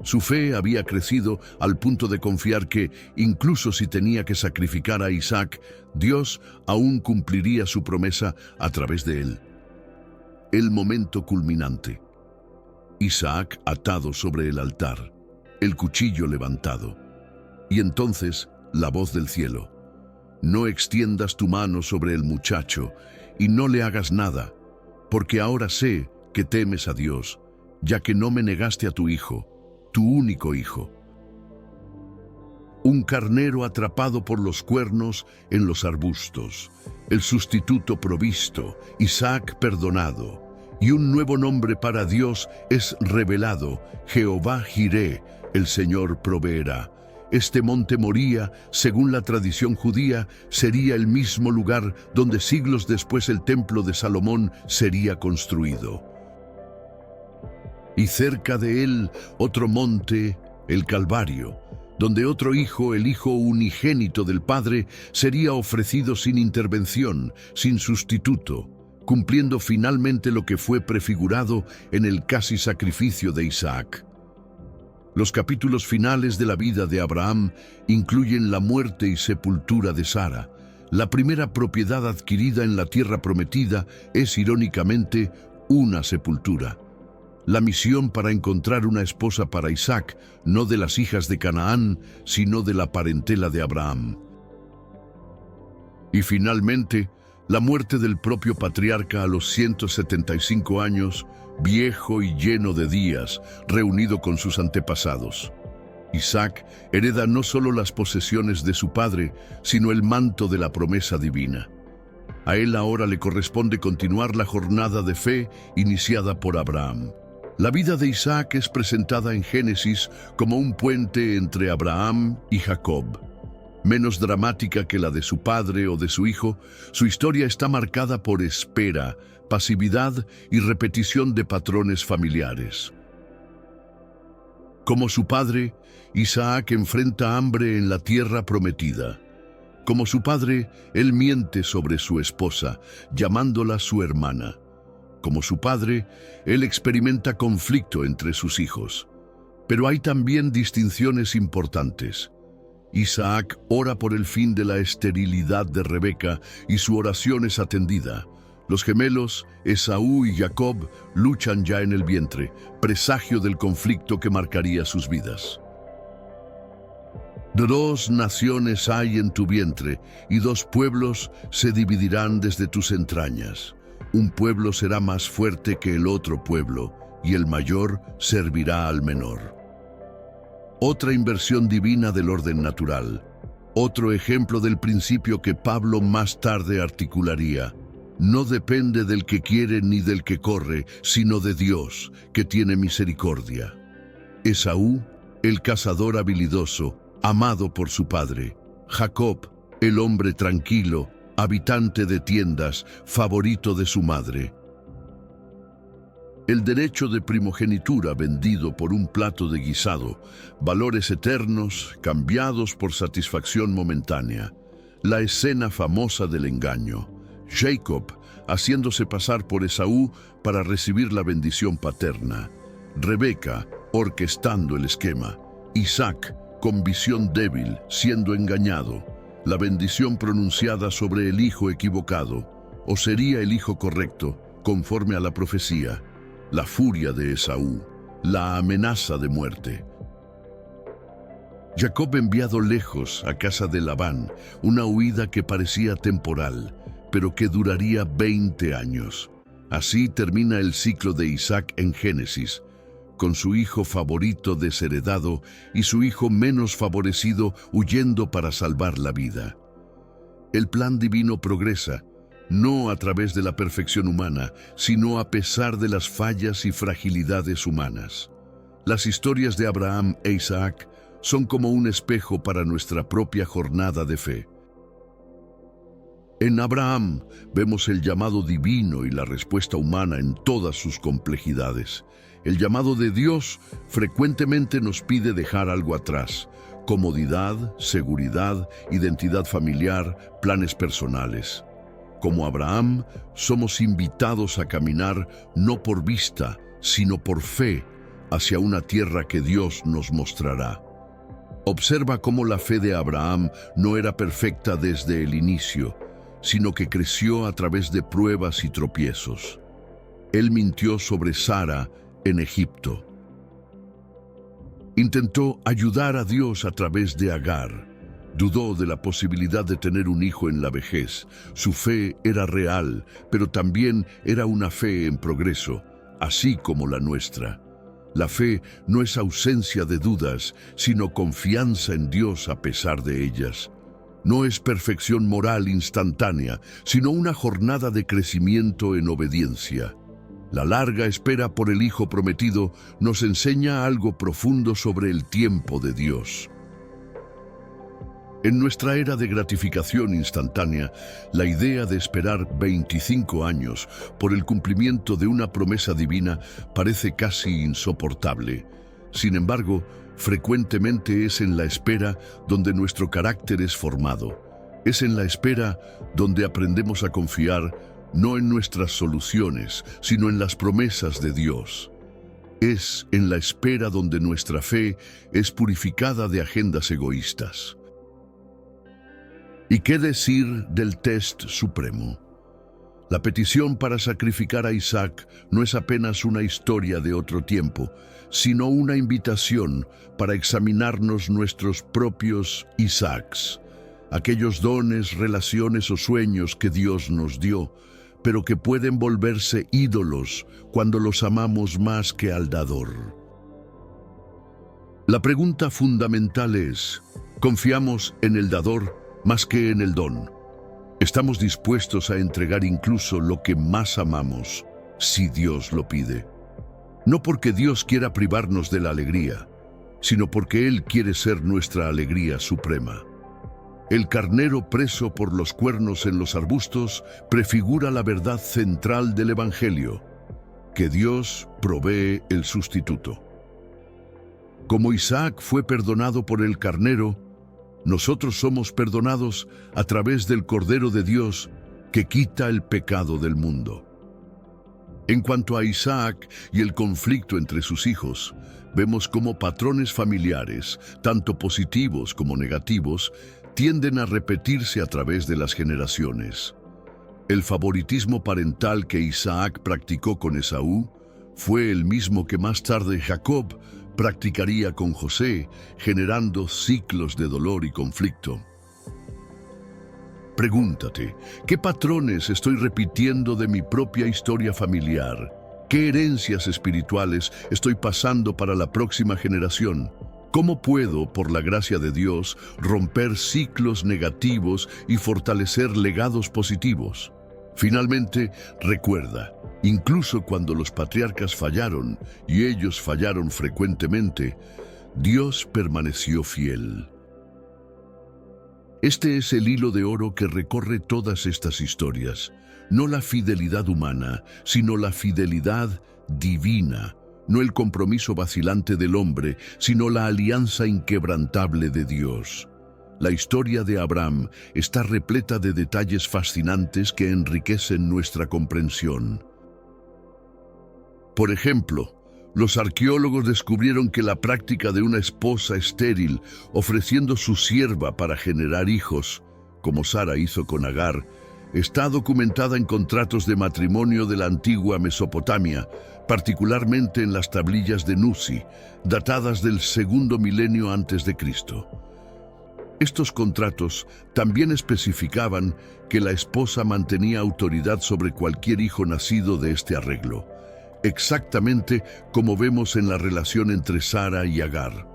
Su fe había crecido al punto de confiar que, incluso si tenía que sacrificar a Isaac, Dios aún cumpliría su promesa a través de él. El momento culminante. Isaac atado sobre el altar, el cuchillo levantado. Y entonces, la voz del cielo. No extiendas tu mano sobre el muchacho y no le hagas nada, porque ahora sé que temes a Dios, ya que no me negaste a tu hijo, tu único hijo. Un carnero atrapado por los cuernos en los arbustos, el sustituto provisto, Isaac perdonado, y un nuevo nombre para Dios es revelado: Jehová Jireh, el Señor proveerá. Este monte Moría, según la tradición judía, sería el mismo lugar donde siglos después el templo de Salomón sería construido. Y cerca de él otro monte, el Calvario, donde otro hijo, el hijo unigénito del Padre, sería ofrecido sin intervención, sin sustituto, cumpliendo finalmente lo que fue prefigurado en el casi sacrificio de Isaac. Los capítulos finales de la vida de Abraham incluyen la muerte y sepultura de Sara. La primera propiedad adquirida en la tierra prometida es, irónicamente, una sepultura. La misión para encontrar una esposa para Isaac, no de las hijas de Canaán, sino de la parentela de Abraham. Y finalmente, la muerte del propio patriarca a los 175 años, viejo y lleno de días, reunido con sus antepasados. Isaac hereda no solo las posesiones de su padre, sino el manto de la promesa divina. A él ahora le corresponde continuar la jornada de fe iniciada por Abraham. La vida de Isaac es presentada en Génesis como un puente entre Abraham y Jacob. Menos dramática que la de su padre o de su hijo, su historia está marcada por espera, pasividad y repetición de patrones familiares. Como su padre, Isaac enfrenta hambre en la tierra prometida. Como su padre, él miente sobre su esposa, llamándola su hermana. Como su padre, él experimenta conflicto entre sus hijos. Pero hay también distinciones importantes. Isaac ora por el fin de la esterilidad de Rebeca y su oración es atendida. Los gemelos, Esaú y Jacob, luchan ya en el vientre, presagio del conflicto que marcaría sus vidas. 2 naciones hay en tu vientre, y 2 pueblos se dividirán desde tus entrañas. Un pueblo será más fuerte que el otro pueblo, y el mayor servirá al menor. Otra inversión divina del orden natural. Otro ejemplo del principio que Pablo más tarde articularía. No depende del que quiere ni del que corre, sino de Dios, que tiene misericordia. Esaú, el cazador habilidoso, amado por su padre. Jacob, el hombre tranquilo, habitante de tiendas, favorito de su madre. El derecho de primogenitura vendido por un plato de guisado, valores eternos cambiados por satisfacción momentánea. La escena famosa del engaño. Jacob haciéndose pasar por Esaú para recibir la bendición paterna. Rebeca orquestando el esquema. Isaac con visión débil, siendo engañado. La bendición pronunciada sobre el hijo equivocado. ¿O sería el hijo correcto, conforme a la profecía? La furia de Esaú, la amenaza de muerte. Jacob enviado lejos a casa de Labán, una huida que parecía temporal, pero que duraría 20 años. Así termina el ciclo de Isaac en Génesis, con su hijo favorito desheredado y su hijo menos favorecido huyendo para salvar la vida. El plan divino progresa, no a través de la perfección humana, sino a pesar de las fallas y fragilidades humanas. Las historias de Abraham e Isaac son como un espejo para nuestra propia jornada de fe. En Abraham vemos el llamado divino y la respuesta humana en todas sus complejidades. El llamado de Dios frecuentemente nos pide dejar algo atrás: comodidad, seguridad, identidad familiar, planes personales. Como Abraham, somos invitados a caminar no por vista, sino por fe, hacia una tierra que Dios nos mostrará. Observa cómo la fe de Abraham no era perfecta desde el inicio, sino que creció a través de pruebas y tropiezos. Él mintió sobre Sara en Egipto. Intentó ayudar a Dios a través de Agar. Dudó de la posibilidad de tener un hijo en la vejez. Su fe era real, pero también era una fe en progreso, así como la nuestra. La fe no es ausencia de dudas, sino confianza en Dios a pesar de ellas. No es perfección moral instantánea, sino una jornada de crecimiento en obediencia. La larga espera por el Hijo prometido nos enseña algo profundo sobre el tiempo de Dios. En nuestra era de gratificación instantánea, la idea de esperar 25 años por el cumplimiento de una promesa divina parece casi insoportable. Sin embargo, frecuentemente es en la espera donde nuestro carácter es formado. Es en la espera donde aprendemos a confiar no en nuestras soluciones, sino en las promesas de Dios. Es en la espera donde nuestra fe es purificada de agendas egoístas. ¿Y qué decir del test supremo? La petición para sacrificar a Isaac no es apenas una historia de otro tiempo, sino una invitación para examinarnos nuestros propios Isaacs, aquellos dones, relaciones o sueños que Dios nos dio, pero que pueden volverse ídolos cuando los amamos más que al dador. La pregunta fundamental es, ¿confiamos en el dador más que en el don? ¿Estamos dispuestos a entregar incluso lo que más amamos, si Dios lo pide? No porque Dios quiera privarnos de la alegría, sino porque Él quiere ser nuestra alegría suprema. El carnero preso por los cuernos en los arbustos prefigura la verdad central del Evangelio, que Dios provee el sustituto. Como Isaac fue perdonado por el carnero, nosotros somos perdonados a través del Cordero de Dios que quita el pecado del mundo. En cuanto a Isaac y el conflicto entre sus hijos, vemos cómo patrones familiares, tanto positivos como negativos, tienden a repetirse a través de las generaciones. El favoritismo parental que Isaac practicó con Esaú fue el mismo que más tarde Jacob practicaría con José, generando ciclos de dolor y conflicto. Pregúntate, ¿qué patrones estoy repitiendo de mi propia historia familiar? ¿Qué herencias espirituales estoy pasando para la próxima generación? ¿Cómo puedo, por la gracia de Dios, romper ciclos negativos y fortalecer legados positivos? Finalmente, recuerda, incluso cuando los patriarcas fallaron, y ellos fallaron frecuentemente, Dios permaneció fiel. Este es el hilo de oro que recorre todas estas historias. No la fidelidad humana, sino la fidelidad divina. No el compromiso vacilante del hombre, sino la alianza inquebrantable de Dios. La historia de Abraham está repleta de detalles fascinantes que enriquecen nuestra comprensión. Por ejemplo, los arqueólogos descubrieron que la práctica de una esposa estéril ofreciendo su sierva para generar hijos, como Sara hizo con Agar, está documentada en contratos de matrimonio de la antigua Mesopotamia, particularmente en las tablillas de Nuzi, datadas del segundo milenio antes de Cristo. Estos contratos también especificaban que la esposa mantenía autoridad sobre cualquier hijo nacido de este arreglo, exactamente como vemos en la relación entre Sara y Agar.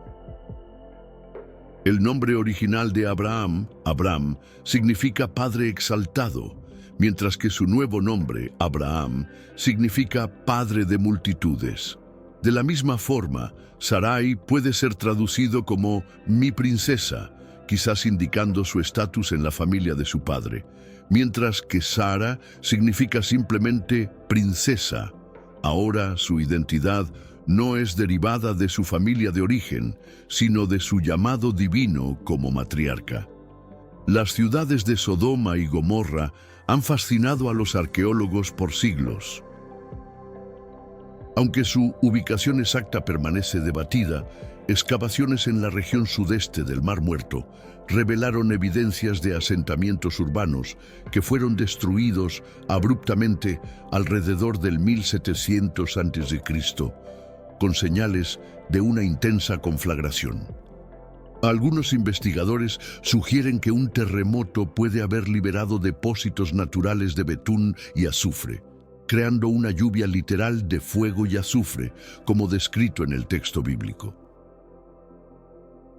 El nombre original de Abraham, Abram, significa padre exaltado, mientras que su nuevo nombre, Abraham, significa padre de multitudes. De la misma forma, Sarai puede ser traducido como mi princesa, quizás indicando su estatus en la familia de su padre, mientras que Sara significa simplemente princesa. Ahora su identidad no es derivada de su familia de origen, sino de su llamado divino como matriarca. Las ciudades de Sodoma y Gomorra han fascinado a los arqueólogos por siglos. Aunque su ubicación exacta permanece debatida, excavaciones en la región sudeste del Mar Muerto revelaron evidencias de asentamientos urbanos que fueron destruidos abruptamente alrededor del 1700 a.C., con señales de una intensa conflagración. Algunos investigadores sugieren que un terremoto puede haber liberado depósitos naturales de betún y azufre, creando una lluvia literal de fuego y azufre, como descrito en el texto bíblico.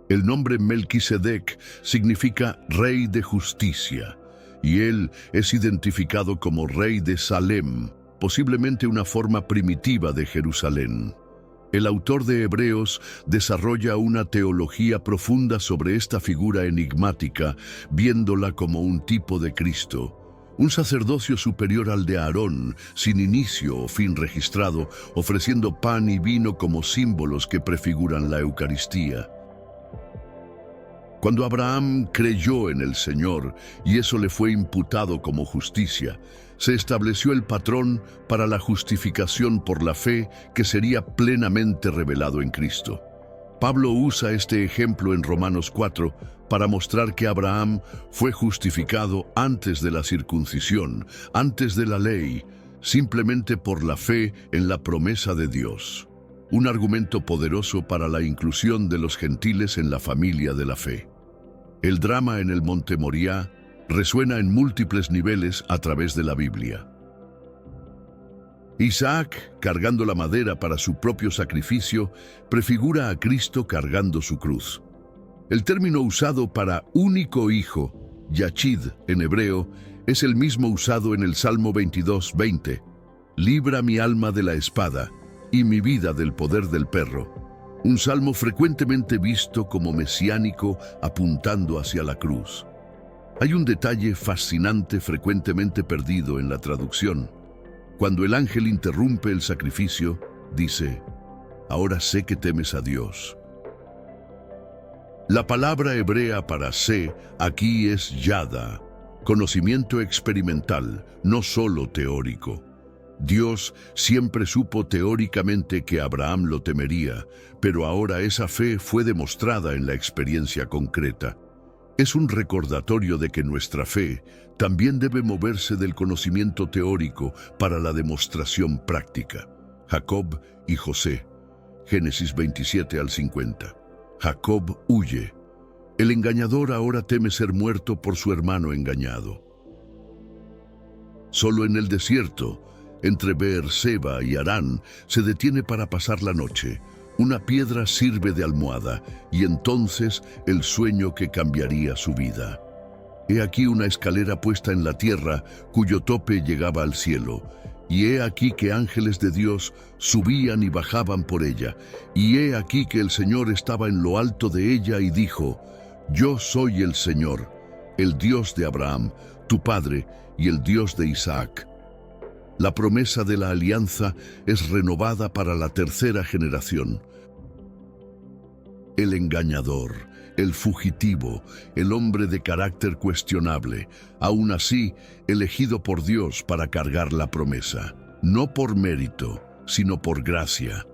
El nombre Melquisedec significa rey de justicia, y él es identificado como rey de Salem, posiblemente una forma primitiva de Jerusalén. El autor de Hebreos desarrolla una teología profunda sobre esta figura enigmática, viéndola como un tipo de Cristo, un sacerdocio superior al de Aarón, sin inicio o fin registrado, ofreciendo pan y vino como símbolos que prefiguran la Eucaristía. Cuando Abraham creyó en el Señor y eso le fue imputado como justicia, se estableció el patrón para la justificación por la fe que sería plenamente revelado en Cristo. Pablo usa este ejemplo en Romanos 4 para mostrar que Abraham fue justificado antes de la circuncisión, antes de la ley, simplemente por la fe en la promesa de Dios. Un argumento poderoso para la inclusión de los gentiles en la familia de la fe. El drama en el Monte Moriah resuena en múltiples niveles a través de la Biblia. Isaac, cargando la madera para su propio sacrificio, prefigura a Cristo cargando su cruz. El término usado para único hijo, Yachid en hebreo, es el mismo usado en el Salmo 22:20. Libra mi alma de la espada y mi vida del poder del perro. Un salmo frecuentemente visto como mesiánico apuntando hacia la cruz. Hay un detalle fascinante frecuentemente perdido en la traducción. Cuando el ángel interrumpe el sacrificio, dice, «Ahora sé que temes a Dios». La palabra hebrea para sé aquí es yada, conocimiento experimental, no solo teórico. Dios siempre supo teóricamente que Abraham lo temería, pero ahora esa fe fue demostrada en la experiencia concreta. Es un recordatorio de que nuestra fe también debe moverse del conocimiento teórico para la demostración práctica. Jacob y José, Génesis 27 al 50. Jacob huye. El engañador ahora teme ser muerto por su hermano engañado. Solo en el desierto, entre Beerseba y Harán, se detiene para pasar la noche. Una piedra sirve de almohada, y entonces el sueño que cambiaría su vida. He aquí una escalera puesta en la tierra, cuyo tope llegaba al cielo, y he aquí que ángeles de Dios subían y bajaban por ella, y he aquí que el Señor estaba en lo alto de ella y dijo, «Yo soy el Señor, el Dios de Abraham, tu padre, y el Dios de Isaac». La promesa de la alianza es renovada para la tercera generación. El engañador, el fugitivo, el hombre de carácter cuestionable, aún así elegido por Dios para cargar la promesa, no por mérito, sino por gracia.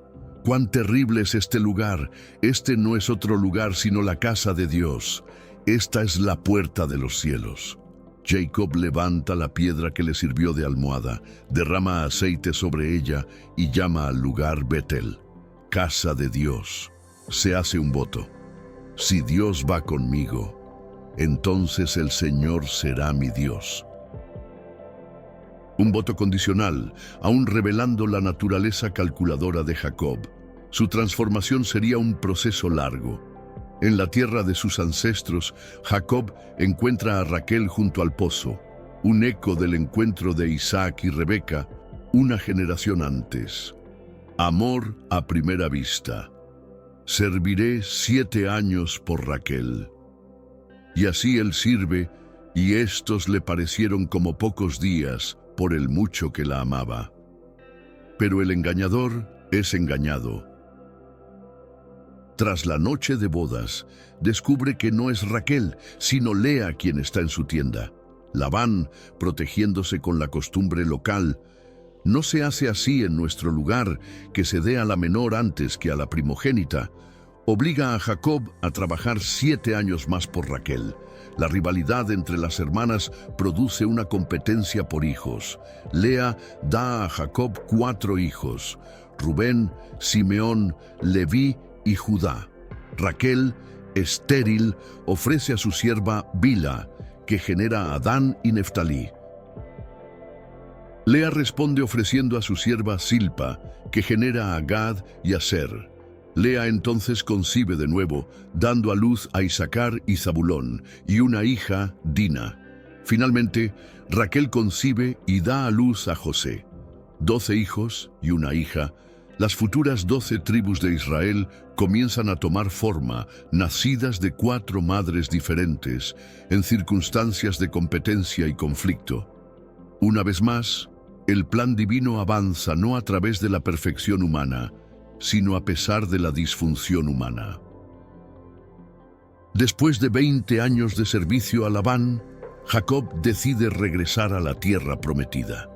¡Cuán terrible es este lugar! Este no es otro lugar sino la casa de Dios. Esta es la puerta de los cielos. Jacob levanta la piedra que le sirvió de almohada, derrama aceite sobre ella y llama al lugar Betel, casa de Dios. Se hace un voto. Si Dios va conmigo, entonces el Señor será mi Dios. Un voto condicional, aún revelando la naturaleza calculadora de Jacob. Su transformación sería un proceso largo. En la tierra de sus ancestros, Jacob encuentra a Raquel junto al pozo, un eco del encuentro de Isaac y Rebeca, una generación antes. Amor a primera vista. Serviré 7 años por Raquel. Y así él sirve, y estos le parecieron como pocos días por el mucho que la amaba. Pero el engañador es engañado. Tras la noche de bodas, descubre que no es Raquel, sino Lea quien está en su tienda. Labán, protegiéndose con la costumbre local, no se hace así en nuestro lugar, que se dé a la menor antes que a la primogénita, obliga a Jacob a trabajar 7 años más por Raquel. La rivalidad entre las hermanas produce una competencia por hijos. Lea da a Jacob 4 hijos, Rubén, Simeón, Leví y Judá. Raquel, estéril, ofrece a su sierva Bila, que genera a Dan y Neftalí. Lea responde ofreciendo a su sierva Silpa, que genera a Gad y Aser. Lea entonces concibe de nuevo, dando a luz a Isacar y Zabulón, y una hija, Dina. Finalmente, Raquel concibe y da a luz a José. 12 hijos y una hija, las futuras 12 tribus de Israel comienzan a tomar forma, nacidas de 4 madres diferentes, en circunstancias de competencia y conflicto. Una vez más, el plan divino avanza no a través de la perfección humana, sino a pesar de la disfunción humana. Después de 20 años de servicio a Labán, Jacob decide regresar a la tierra prometida.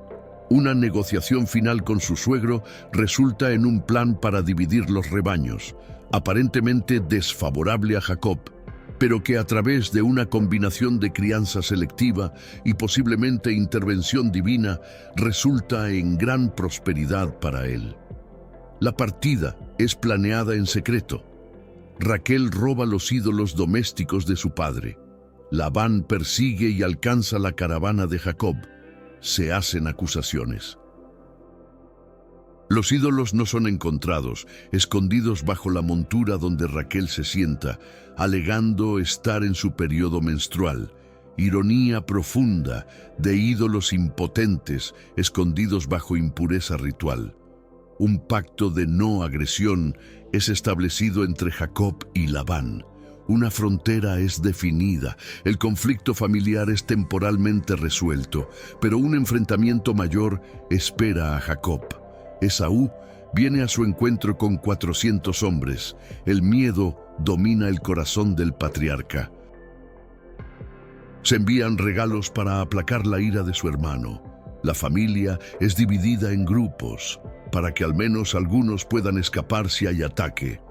Una negociación final con su suegro resulta en un plan para dividir los rebaños, aparentemente desfavorable a Jacob, pero que a través de una combinación de crianza selectiva y posiblemente intervención divina resulta en gran prosperidad para él. La partida es planeada en secreto. Raquel roba los ídolos domésticos de su padre. Labán persigue y alcanza la caravana de Jacob. Se hacen acusaciones. Los ídolos no son encontrados, escondidos bajo la montura donde Raquel se sienta, alegando estar en su periodo menstrual. Ironía profunda de ídolos impotentes escondidos bajo impureza ritual. Un pacto de no agresión es establecido entre Jacob y Labán. Una frontera es definida, el conflicto familiar es temporalmente resuelto, pero un enfrentamiento mayor espera a Jacob. Esaú viene a su encuentro con 400 hombres. El miedo domina el corazón del patriarca. Se envían regalos para aplacar la ira de su hermano. La familia es dividida en grupos, para que al menos algunos puedan escapar si hay ataque.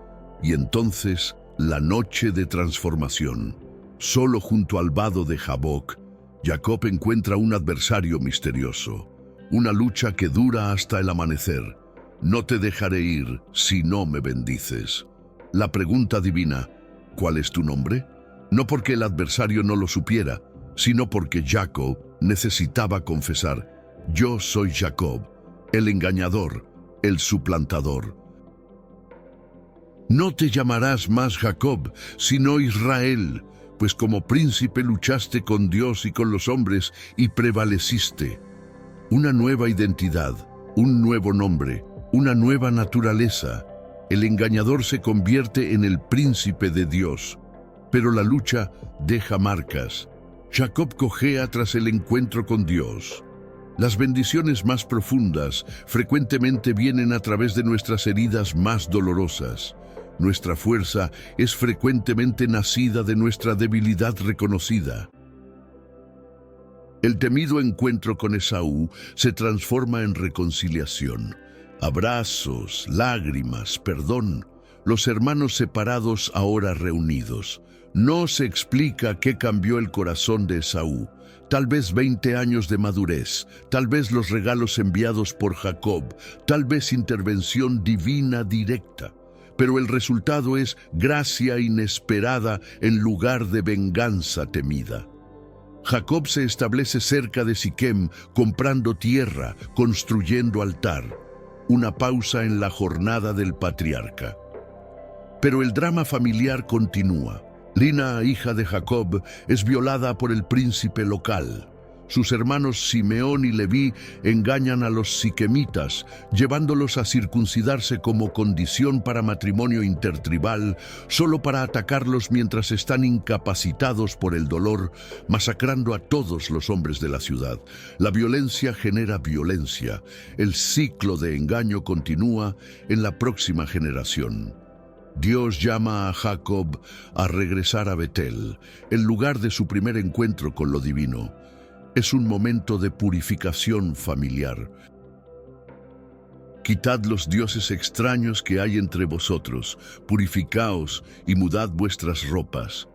Y entonces, la noche de transformación. Solo junto al vado de Jaboc, Jacob encuentra un adversario misterioso. Una lucha que dura hasta el amanecer. No te dejaré ir si no me bendices. La pregunta divina, ¿cuál es tu nombre? No porque el adversario no lo supiera, sino porque Jacob necesitaba confesar: yo soy Jacob, el engañador, el suplantador. No te llamarás más Jacob, sino Israel, pues como príncipe luchaste con Dios y con los hombres y prevaleciste. Una nueva identidad, un nuevo nombre, una nueva naturaleza. El engañador se convierte en el príncipe de Dios, pero la lucha deja marcas. Jacob cojea tras el encuentro con Dios. Las bendiciones más profundas frecuentemente vienen a través de nuestras heridas más dolorosas. Nuestra fuerza es frecuentemente nacida de nuestra debilidad reconocida. El temido encuentro con Esaú se transforma en reconciliación. Abrazos, lágrimas, perdón. Los hermanos separados ahora reunidos. No se explica qué cambió el corazón de Esaú. Tal vez 20 años de madurez, tal vez los regalos enviados por Jacob, tal vez intervención divina directa. Pero el resultado es gracia inesperada en lugar de venganza temida. Jacob se establece cerca de Siquem, comprando tierra, construyendo altar. Una pausa en la jornada del patriarca. Pero el drama familiar continúa. Lina, hija de Jacob, es violada por el príncipe local. Sus hermanos Simeón y Leví engañan a los siquemitas, llevándolos a circuncidarse como condición para matrimonio intertribal, solo para atacarlos mientras están incapacitados por el dolor, masacrando a todos los hombres de la ciudad. La violencia genera violencia. El ciclo de engaño continúa en la próxima generación. Dios llama a Jacob a regresar a Betel, el lugar de su primer encuentro con lo divino. Es un momento de purificación familiar. Quitad los dioses extraños que hay entre vosotros, purificaos y mudad vuestras ropas.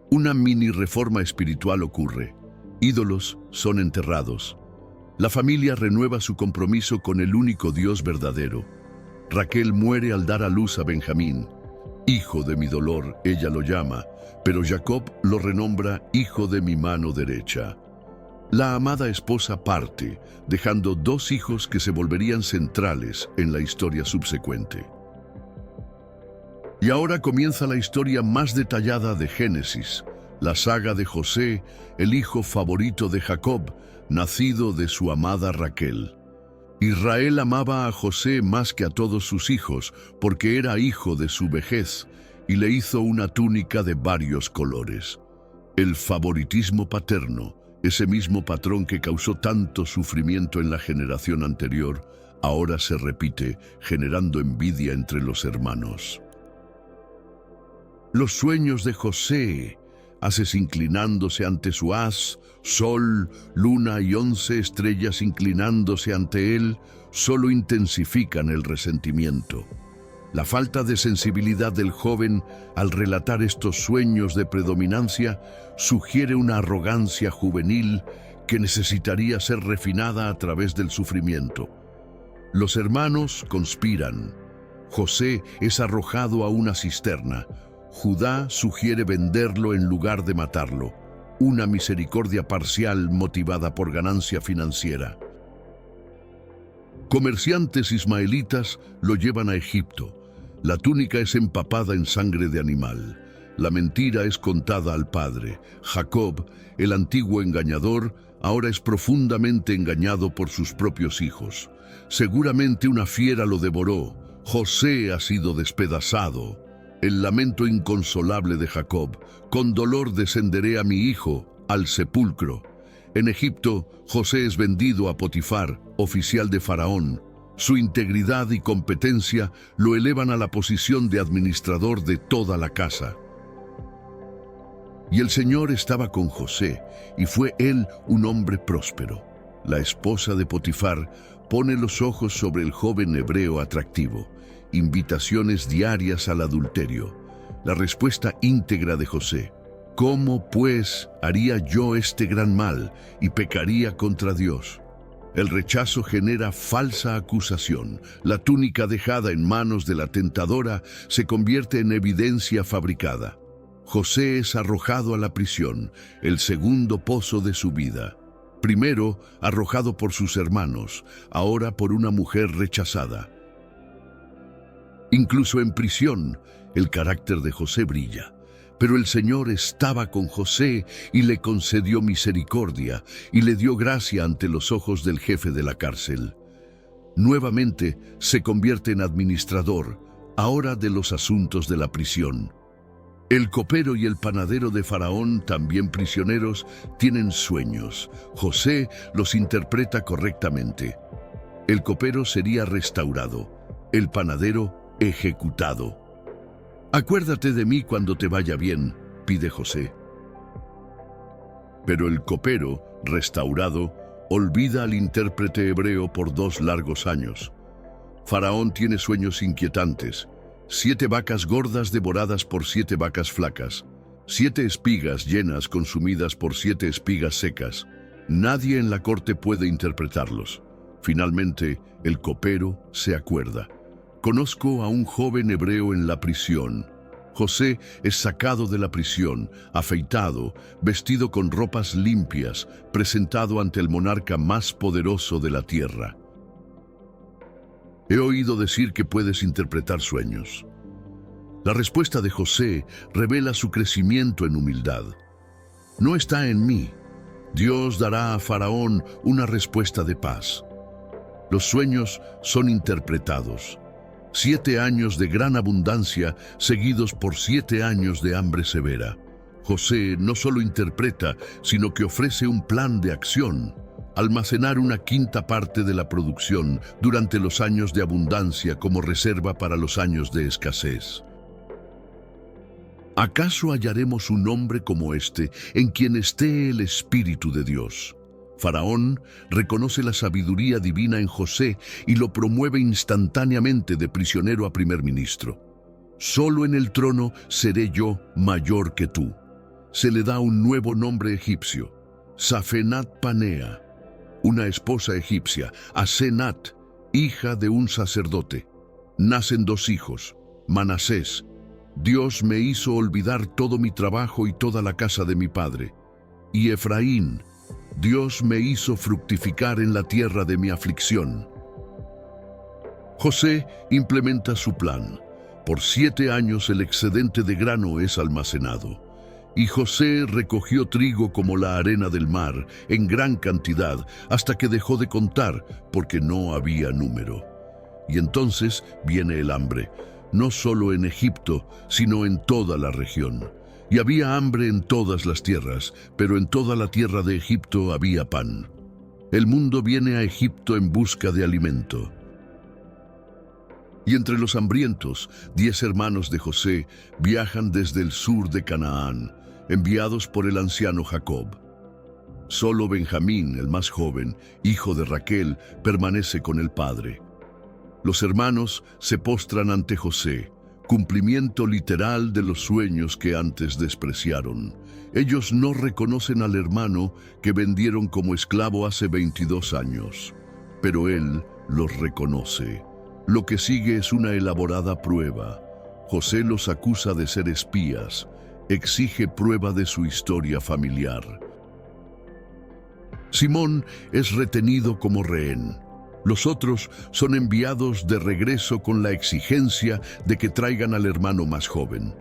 Una mini reforma espiritual ocurre. Ídolos son enterrados. La familia renueva su compromiso con el único Dios verdadero. Raquel muere al dar a luz a Benjamín. Hijo de mi dolor, ella lo llama, pero Jacob lo renombra hijo de mi mano derecha. La amada esposa parte, dejando 2 hijos que se volverían centrales en la historia subsecuente. Y ahora comienza la historia más detallada de Génesis, la saga de José, el hijo favorito de Jacob, nacido de su amada Raquel. Israel amaba a José más que a todos sus hijos, porque era hijo de su vejez, y le hizo una túnica de varios colores. El favoritismo paterno, ese mismo patrón que causó tanto sufrimiento en la generación anterior, ahora se repite, generando envidia entre los hermanos. Los sueños de José, haces inclinándose ante su haz, sol, luna y 11 estrellas inclinándose ante él, solo intensifican el resentimiento. La falta de sensibilidad del joven al relatar estos sueños de predominancia sugiere una arrogancia juvenil que necesitaría ser refinada a través del sufrimiento. Los hermanos conspiran. José es arrojado a una cisterna. Judá sugiere venderlo en lugar de matarlo. Una misericordia parcial motivada por ganancia financiera. Comerciantes ismaelitas lo llevan a Egipto. La túnica es empapada en sangre de animal. La mentira es contada al padre. Jacob, el antiguo engañador, ahora es profundamente engañado por sus propios hijos. Seguramente una fiera lo devoró. José ha sido despedazado. El lamento inconsolable de Jacob: con dolor descenderé a mi hijo, al sepulcro. En Egipto, José es vendido a Potifar, oficial de Faraón. Su integridad y competencia lo elevan a la posición de administrador de toda la casa. Y el Señor estaba con José, y fue él un hombre próspero. La esposa de Potifar pone los ojos sobre el joven hebreo atractivo. Invitaciones diarias al adulterio. La respuesta íntegra de José: ¿cómo, pues, haría yo este gran mal y pecaría contra Dios? El rechazo genera falsa acusación. La túnica dejada en manos de la tentadora se convierte en evidencia fabricada. José es arrojado a la prisión, el segundo pozo de su vida. Primero, arrojado por sus hermanos, ahora por una mujer rechazada. Incluso en prisión, el carácter de José brilla. Pero el Señor estaba con José y le concedió misericordia y le dio gracia ante los ojos del jefe de la cárcel. Nuevamente se convierte en administrador, ahora de los asuntos de la prisión. El copero y el panadero de Faraón, también prisioneros, tienen sueños. José los interpreta correctamente. El copero sería restaurado, el panadero ejecutado. Acuérdate de mí cuando te vaya bien, pide José. Pero el copero, restaurado, olvida al intérprete hebreo por 2 largos años. Faraón tiene sueños inquietantes: 7 vacas gordas devoradas por 7 vacas flacas, 7 espigas llenas consumidas por 7 espigas secas. Nadie en la corte puede interpretarlos. Finalmente, el copero se acuerda. Conozco a un joven hebreo en la prisión. José es sacado de la prisión, afeitado, vestido con ropas limpias, presentado ante el monarca más poderoso de la tierra. He oído decir que puedes interpretar sueños. La respuesta de José revela su crecimiento en humildad. No está en mí. Dios dará a Faraón una respuesta de paz. Los sueños son interpretados. 7 años de gran abundancia seguidos por 7 años de hambre severa. José no solo interpreta, sino que ofrece un plan de acción: almacenar una quinta parte de la producción durante los años de abundancia como reserva para los años de escasez. ¿Acaso hallaremos un hombre como este en quien esté el Espíritu de Dios? Faraón reconoce la sabiduría divina en José y lo promueve instantáneamente de prisionero a primer ministro. Solo en el trono seré yo mayor que tú. Se le da un nuevo nombre egipcio: Safenat Panea. Una esposa egipcia, Asenat, hija de un sacerdote. Nacen 2 hijos, Manasés. Dios me hizo olvidar todo mi trabajo y toda la casa de mi padre. Y Efraín, Dios me hizo fructificar en la tierra de mi aflicción. José implementa su plan. Por 7 años el excedente de grano es almacenado. Y José recogió trigo como la arena del mar, en gran cantidad, hasta que dejó de contar, porque no había número. Y entonces viene el hambre, no solo en Egipto, sino en toda la región. Y había hambre en todas las tierras, pero en toda la tierra de Egipto había pan. El mundo viene a Egipto en busca de alimento. Y entre los hambrientos, 10 hermanos de José viajan desde el sur de Canaán, enviados por el anciano Jacob. Solo Benjamín, el más joven, hijo de Raquel, permanece con el padre. Los hermanos se postran ante José, cumplimiento literal de los sueños que antes despreciaron. Ellos no reconocen al hermano que vendieron como esclavo hace 22 años, pero él los reconoce. Lo que sigue es una elaborada prueba. José los acusa de ser espías, exige prueba de su historia familiar. Simón es retenido como rehén. Los otros son enviados de regreso con la exigencia de que traigan al hermano más joven.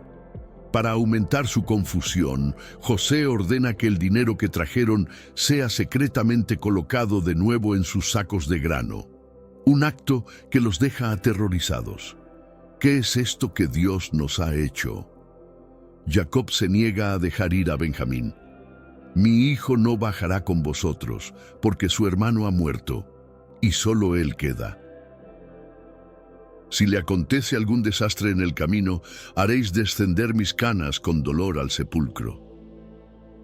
Para aumentar su confusión, José ordena que el dinero que trajeron sea secretamente colocado de nuevo en sus sacos de grano. Un acto que los deja aterrorizados. ¿Qué es esto que Dios nos ha hecho? Jacob se niega a dejar ir a Benjamín. Mi hijo no bajará con vosotros, porque su hermano ha muerto, y solo él queda. Si le acontece algún desastre en el camino, haréis descender mis canas con dolor al sepulcro.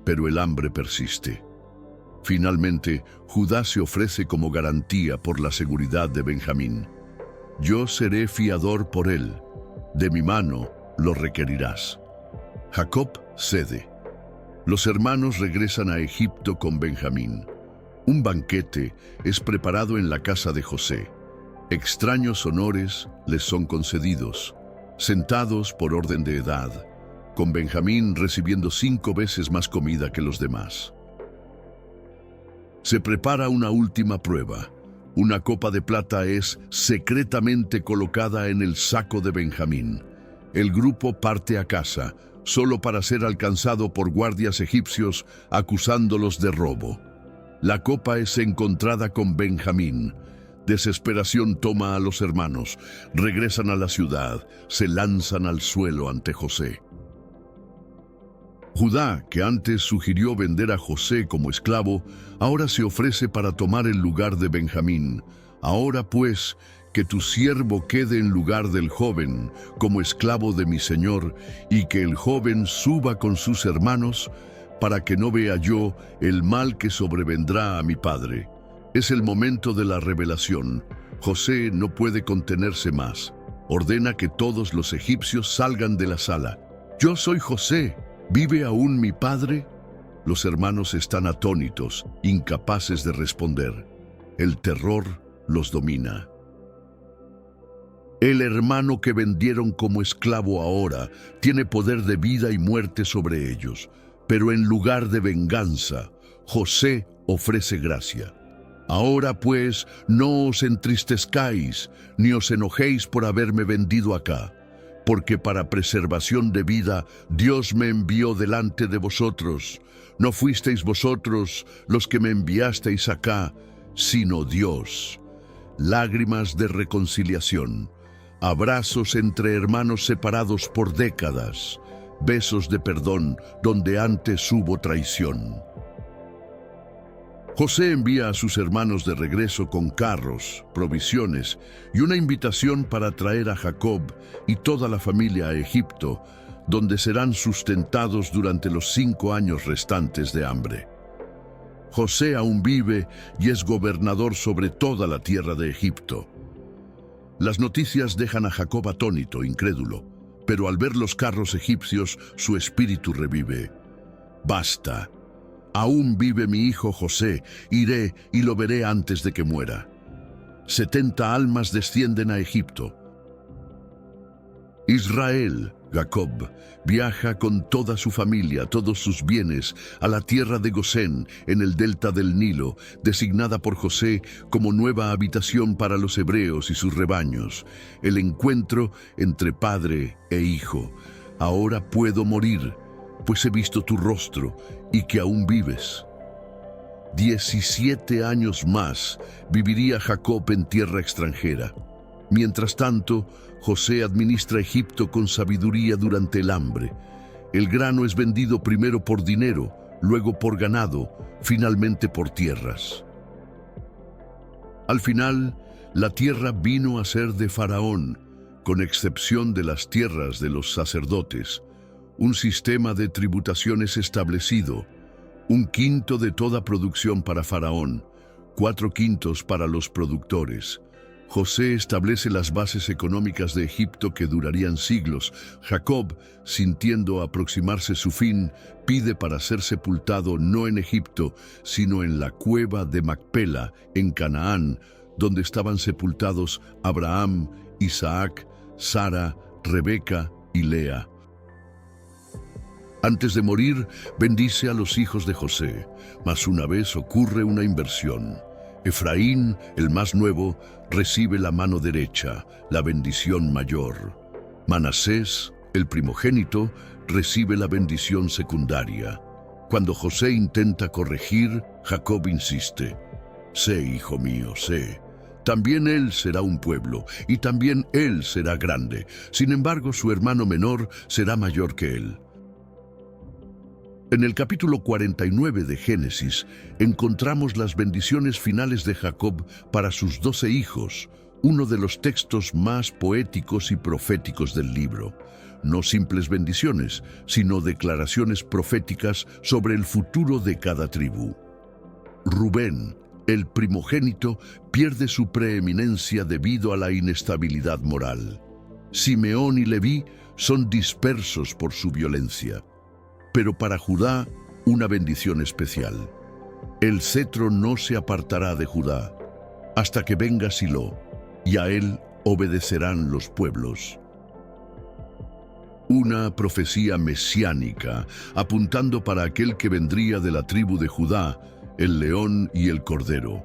Pero el hambre persiste. Finalmente, Judá se ofrece como garantía por la seguridad de Benjamín. Yo seré fiador por él. De mi mano lo requerirás. Jacob cede. Los hermanos regresan a Egipto con Benjamín. Un banquete es preparado en la casa de José. Extraños honores les son concedidos, sentados por orden de edad, con Benjamín recibiendo 5 veces más comida que los demás. Se prepara una última prueba. Una copa de plata es secretamente colocada en el saco de Benjamín. El grupo parte a casa, solo para ser alcanzado por guardias egipcios acusándolos de robo. La copa es encontrada con Benjamín. Desesperación toma a los hermanos, regresan a la ciudad, se lanzan al suelo ante José. Judá, que antes sugirió vender a José como esclavo, ahora se ofrece para tomar el lugar de Benjamín. Ahora pues, que tu siervo quede en lugar del joven, como esclavo de mi señor, y que el joven suba con sus hermanos, para que no vea yo el mal que sobrevendrá a mi padre. Es el momento de la revelación. José no puede contenerse más. Ordena que todos los egipcios salgan de la sala. Yo soy José. ¿Vive aún mi padre? Los hermanos están atónitos, incapaces de responder. El terror los domina. El hermano que vendieron como esclavo ahora tiene poder de vida y muerte sobre ellos. Pero en lugar de venganza, José ofrece gracia. Ahora pues, no os entristezcáis, ni os enojéis por haberme vendido acá, porque para preservación de vida Dios me envió delante de vosotros. No fuisteis vosotros los que me enviasteis acá, sino Dios. Lágrimas de reconciliación, abrazos entre hermanos separados por décadas, besos de perdón donde antes hubo traición. José envía a sus hermanos de regreso con carros, provisiones y una invitación para traer a Jacob y toda la familia a Egipto, donde serán sustentados durante los 5 años restantes de hambre. José aún vive y es gobernador sobre toda la tierra de Egipto. Las noticias dejan a Jacob atónito, incrédulo, pero al ver los carros egipcios, su espíritu revive. Basta. Aún vive mi hijo José, iré y lo veré antes de que muera. 70 almas descienden a Egipto. Israel, Jacob, viaja con toda su familia, todos sus bienes, a la tierra de Gosén, en el delta del Nilo, designada por José como nueva habitación para los hebreos y sus rebaños. El encuentro entre padre e hijo. Ahora puedo morir. pues he visto tu rostro y que aún vives. 17 años más viviría Jacob en tierra extranjera. Mientras tanto, José administra Egipto con sabiduría durante el hambre. El grano es vendido primero por dinero, luego por ganado, finalmente por tierras. Al final, la tierra vino a ser de Faraón, con excepción de las tierras de los sacerdotes. Un sistema de tributaciones establecido, 1/5 de toda producción para Faraón, 4/5 para los productores. José establece las bases económicas de Egipto que durarían siglos. Jacob, sintiendo aproximarse su fin, pide para ser sepultado no en Egipto, sino en la cueva de Macpela, en Canaán, donde estaban sepultados Abraham, Isaac, Sara, Rebeca y Lea. Antes de morir, bendice a los hijos de José, mas una vez ocurre una inversión. Efraín, el más nuevo, recibe la mano derecha, la bendición mayor. Manasés, el primogénito, recibe la bendición secundaria. Cuando José intenta corregir, Jacob insiste: sé, hijo mío, sé. También él será un pueblo, y también él será grande. Sin embargo, su hermano menor será mayor que él. En el capítulo 49 de Génesis encontramos las bendiciones finales de Jacob para sus 12 hijos, uno de los textos más poéticos y proféticos del libro. No simples bendiciones, sino declaraciones proféticas sobre el futuro de cada tribu. Rubén, el primogénito, pierde su preeminencia debido a la inestabilidad moral. Simeón y Leví son dispersos por su violencia. Pero para Judá, una bendición especial. El cetro no se apartará de Judá, hasta que venga Silo, y a él obedecerán los pueblos. Una profecía mesiánica, apuntando para aquel que vendría de la tribu de Judá, el león y el cordero.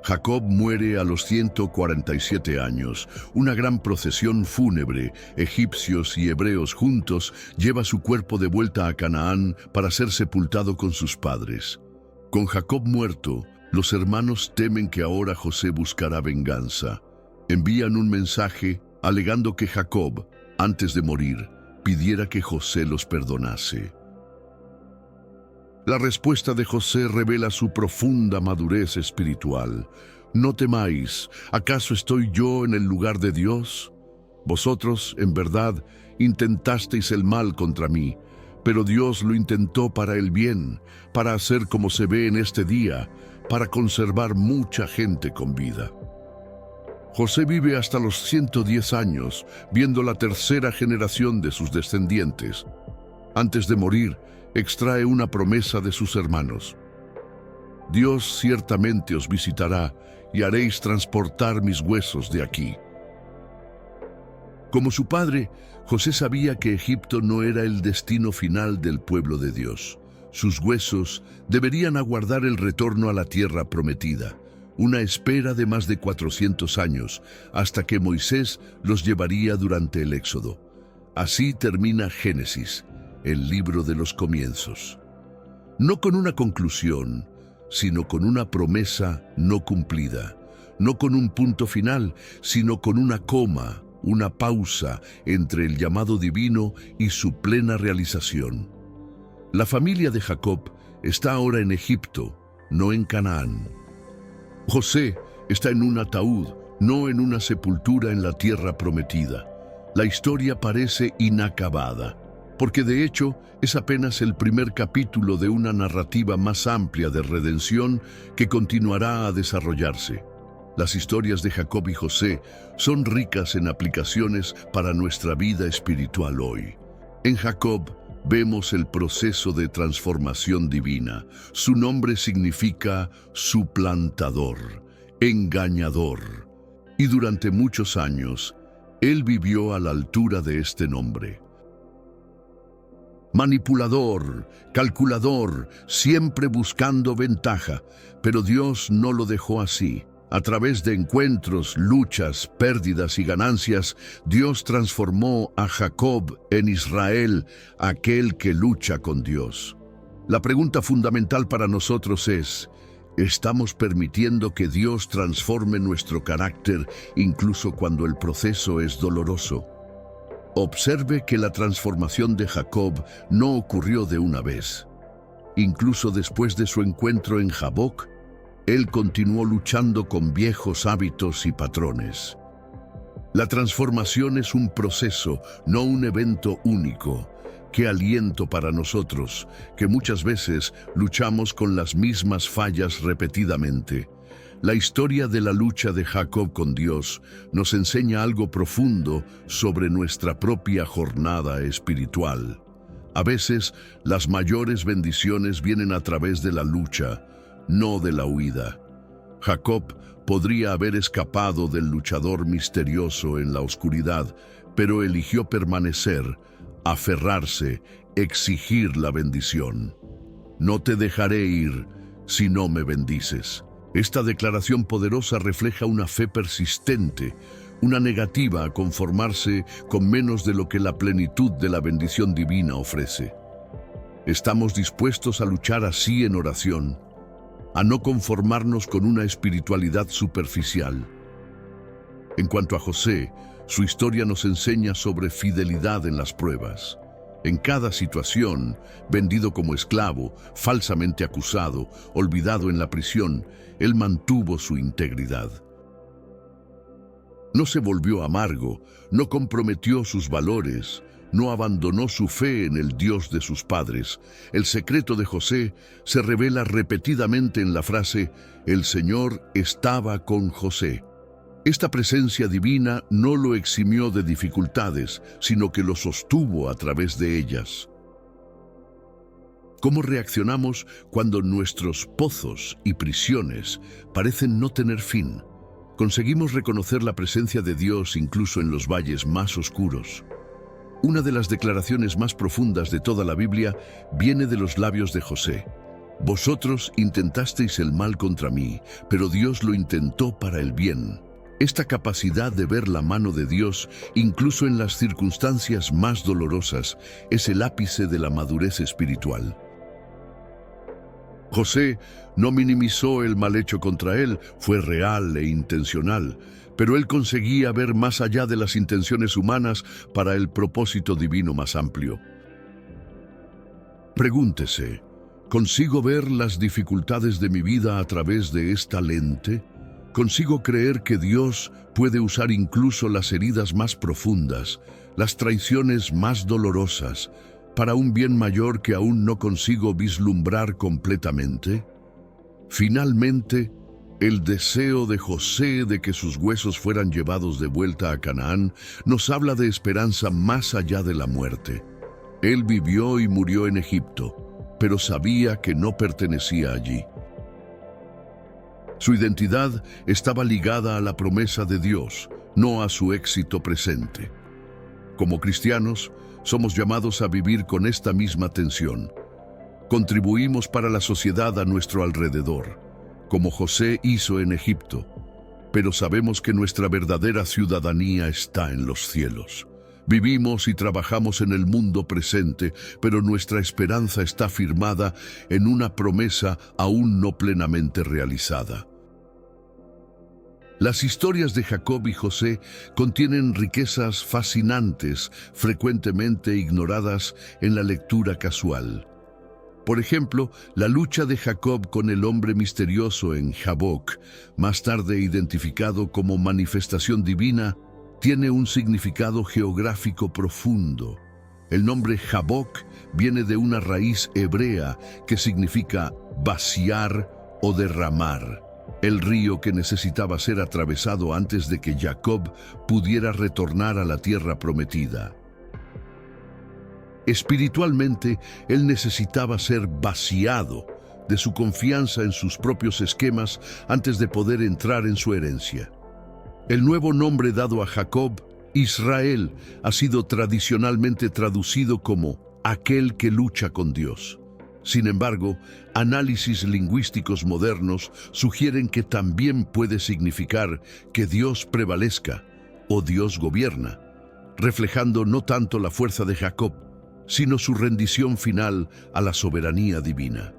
Jacob muere a los 147 años. Una gran procesión fúnebre, egipcios y hebreos juntos, lleva su cuerpo de vuelta a Canaán para ser sepultado con sus padres. Con Jacob muerto, los hermanos temen que ahora José buscará venganza. Envían un mensaje alegando que Jacob, antes de morir, pidiera que José los perdonase. La respuesta de José revela su profunda madurez espiritual. No temáis, ¿acaso estoy yo en el lugar de Dios? Vosotros, en verdad, intentasteis el mal contra mí, pero Dios lo intentó para el bien, para hacer como se ve en este día, para conservar mucha gente con vida. José vive hasta los 110 años, viendo la tercera generación de sus descendientes. Antes de morir, extrae una promesa de sus hermanos. Dios ciertamente os visitará y haréis transportar mis huesos de aquí. Como su padre, José sabía que Egipto no era el destino final del pueblo de Dios. Sus huesos deberían aguardar el retorno a la tierra prometida, una espera de más de 400 años, hasta que Moisés los llevaría durante el Éxodo. Así termina Génesis, el libro de los comienzos. No con una conclusión, sino con una promesa no cumplida. No con un punto final, sino con una coma, una pausa entre el llamado divino y su plena realización. La familia de Jacob está ahora en Egipto, no en Canaán. José está en un ataúd, no en una sepultura en la tierra prometida. La historia parece inacabada, porque de hecho es apenas el primer capítulo de una narrativa más amplia de redención que continuará a desarrollarse. Las historias de Jacob y José son ricas en aplicaciones para nuestra vida espiritual hoy. En Jacob vemos el proceso de transformación divina. Su nombre significa suplantador, engañador, y durante muchos años él vivió a la altura de este nombre. Manipulador, calculador, siempre buscando ventaja, pero Dios no lo dejó así. A través de encuentros, luchas, pérdidas y ganancias, Dios transformó a Jacob en Israel, aquel que lucha con Dios. La pregunta fundamental para nosotros es: ¿estamos permitiendo que Dios transforme nuestro carácter incluso cuando el proceso es doloroso? Observe que la transformación de Jacob no ocurrió de una vez. Incluso después de su encuentro en Jaboc, él continuó luchando con viejos hábitos y patrones. La transformación es un proceso, no un evento único. Qué aliento para nosotros, que muchas veces luchamos con las mismas fallas repetidamente. La historia de la lucha de Jacob con Dios nos enseña algo profundo sobre nuestra propia jornada espiritual. A veces, las mayores bendiciones vienen a través de la lucha, no de la huida. Jacob podría haber escapado del luchador misterioso en la oscuridad, pero eligió permanecer, aferrarse, exigir la bendición. No te dejaré ir si no me bendices. Esta declaración poderosa refleja una fe persistente, una negativa a conformarse con menos de lo que la plenitud de la bendición divina ofrece. Estamos dispuestos a luchar así en oración, a no conformarnos con una espiritualidad superficial. En cuanto a José, su historia nos enseña sobre fidelidad en las pruebas. En cada situación, vendido como esclavo, falsamente acusado, olvidado en la prisión, él mantuvo su integridad. No se volvió amargo, no comprometió sus valores, no abandonó su fe en el Dios de sus padres. El secreto de José se revela repetidamente en la frase: el Señor estaba con José. Esta presencia divina no lo eximió de dificultades, sino que lo sostuvo a través de ellas. ¿Cómo reaccionamos cuando nuestros pozos y prisiones parecen no tener fin? Conseguimos reconocer la presencia de Dios incluso en los valles más oscuros. Una de las declaraciones más profundas de toda la Biblia viene de los labios de José. Vosotros intentasteis el mal contra mí, pero Dios lo intentó para el bien. Esta capacidad de ver la mano de Dios, incluso en las circunstancias más dolorosas, es el ápice de la madurez espiritual. José no minimizó el mal hecho contra él, fue real e intencional, pero él conseguía ver más allá de las intenciones humanas para el propósito divino más amplio. Pregúntese: ¿consigo ver las dificultades de mi vida a través de esta lente? ¿Consigo creer que Dios puede usar incluso las heridas más profundas, las traiciones más dolorosas, para un bien mayor que aún no consigo vislumbrar completamente? Finalmente, el deseo de José de que sus huesos fueran llevados de vuelta a Canaán nos habla de esperanza más allá de la muerte. Él vivió y murió en Egipto, pero sabía que no pertenecía allí. Su identidad estaba ligada a la promesa de Dios, no a su éxito presente. Como cristianos, somos llamados a vivir con esta misma tensión. Contribuimos para la sociedad a nuestro alrededor, como José hizo en Egipto, pero sabemos que nuestra verdadera ciudadanía está en los cielos. Vivimos y trabajamos en el mundo presente, pero nuestra esperanza está firmada en una promesa aún no plenamente realizada. Las historias de Jacob y José contienen riquezas fascinantes, frecuentemente ignoradas en la lectura casual. Por ejemplo, la lucha de Jacob con el hombre misterioso en Jaboc, más tarde identificado como manifestación divina, tiene un significado geográfico profundo. El nombre Jaboc viene de una raíz hebrea que significa vaciar o derramar, el río que necesitaba ser atravesado antes de que Jacob pudiera retornar a la tierra prometida. Espiritualmente, él necesitaba ser vaciado de su confianza en sus propios esquemas antes de poder entrar en su herencia. El nuevo nombre dado a Jacob, Israel, ha sido tradicionalmente traducido como aquel que lucha con Dios. Sin embargo, análisis lingüísticos modernos sugieren que también puede significar que Dios prevalezca o Dios gobierna, reflejando no tanto la fuerza de Jacob, sino su rendición final a la soberanía divina.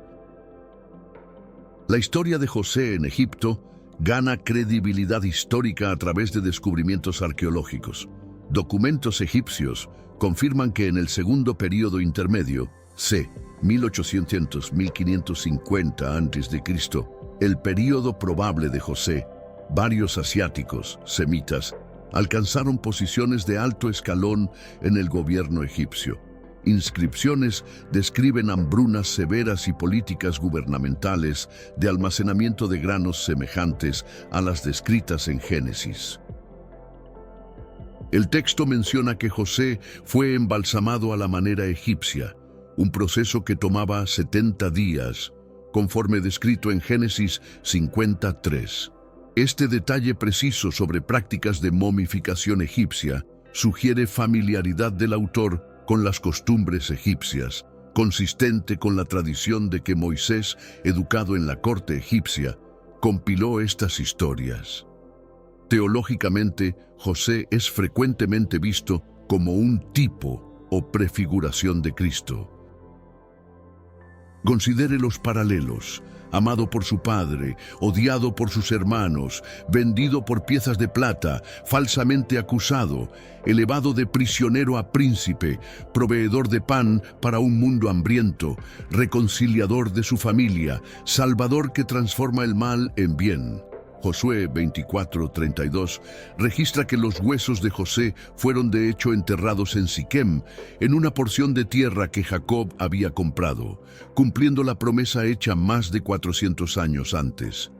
La historia de José en Egipto gana credibilidad histórica a través de descubrimientos arqueológicos. Documentos egipcios confirman que en el segundo período intermedio, c. 1800-1550 a.C., el período probable de José, varios asiáticos, semitas, alcanzaron posiciones de alto escalón en el gobierno egipcio. Inscripciones describen hambrunas severas y políticas gubernamentales de almacenamiento de granos semejantes a las descritas en Génesis. El texto menciona que José fue embalsamado a la manera egipcia, un proceso que tomaba 70 días, conforme descrito en Génesis 53. Este detalle preciso sobre prácticas de momificación egipcia sugiere familiaridad del autor con las costumbres egipcias, consistente con la tradición de que Moisés, educado en la corte egipcia, compiló estas historias. Teológicamente, José es frecuentemente visto como un tipo o prefiguración de Cristo. Considere los paralelos: amado por su padre, odiado por sus hermanos, vendido por piezas de plata, falsamente acusado, elevado de prisionero a príncipe, proveedor de pan para un mundo hambriento, reconciliador de su familia, salvador que transforma el mal en bien. Josué 24:32 registra que los huesos de José fueron de hecho enterrados en Siquem, en una porción de tierra que Jacob había comprado, cumpliendo la promesa hecha más de 400 años antes.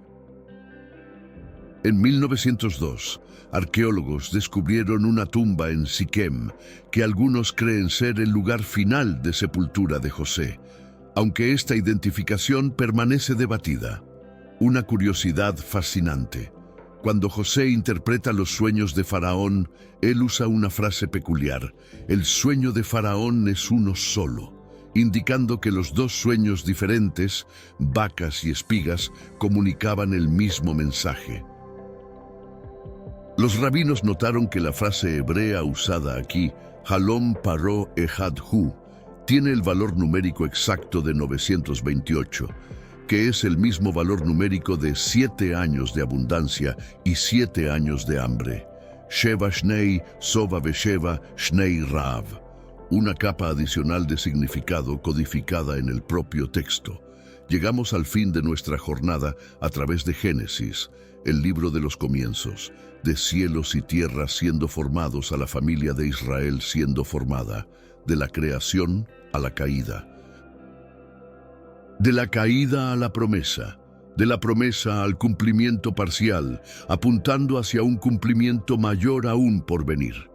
En 1902, arqueólogos descubrieron una tumba en Siquem, que algunos creen ser el lugar final de sepultura de José, aunque esta identificación permanece debatida. Una curiosidad fascinante: cuando José interpreta los sueños de Faraón, él usa una frase peculiar: el sueño de Faraón es uno solo, indicando que los dos sueños diferentes, vacas y espigas, comunicaban el mismo mensaje. Los rabinos notaron que la frase hebrea usada aquí, Halom Paró Ehad Hu, tiene el valor numérico exacto de 928, que es el mismo valor numérico de 7 años de abundancia y 7 años de hambre. Sheva Shnei Sova Besheva Shnei Rav, una capa adicional de significado codificada en el propio texto. Llegamos al fin de nuestra jornada a través de Génesis, el libro de los comienzos, de cielos y tierra siendo formados a la familia de Israel siendo formada, de la creación a la caída. De la caída a la promesa, de la promesa al cumplimiento parcial, apuntando hacia un cumplimiento mayor aún por venir.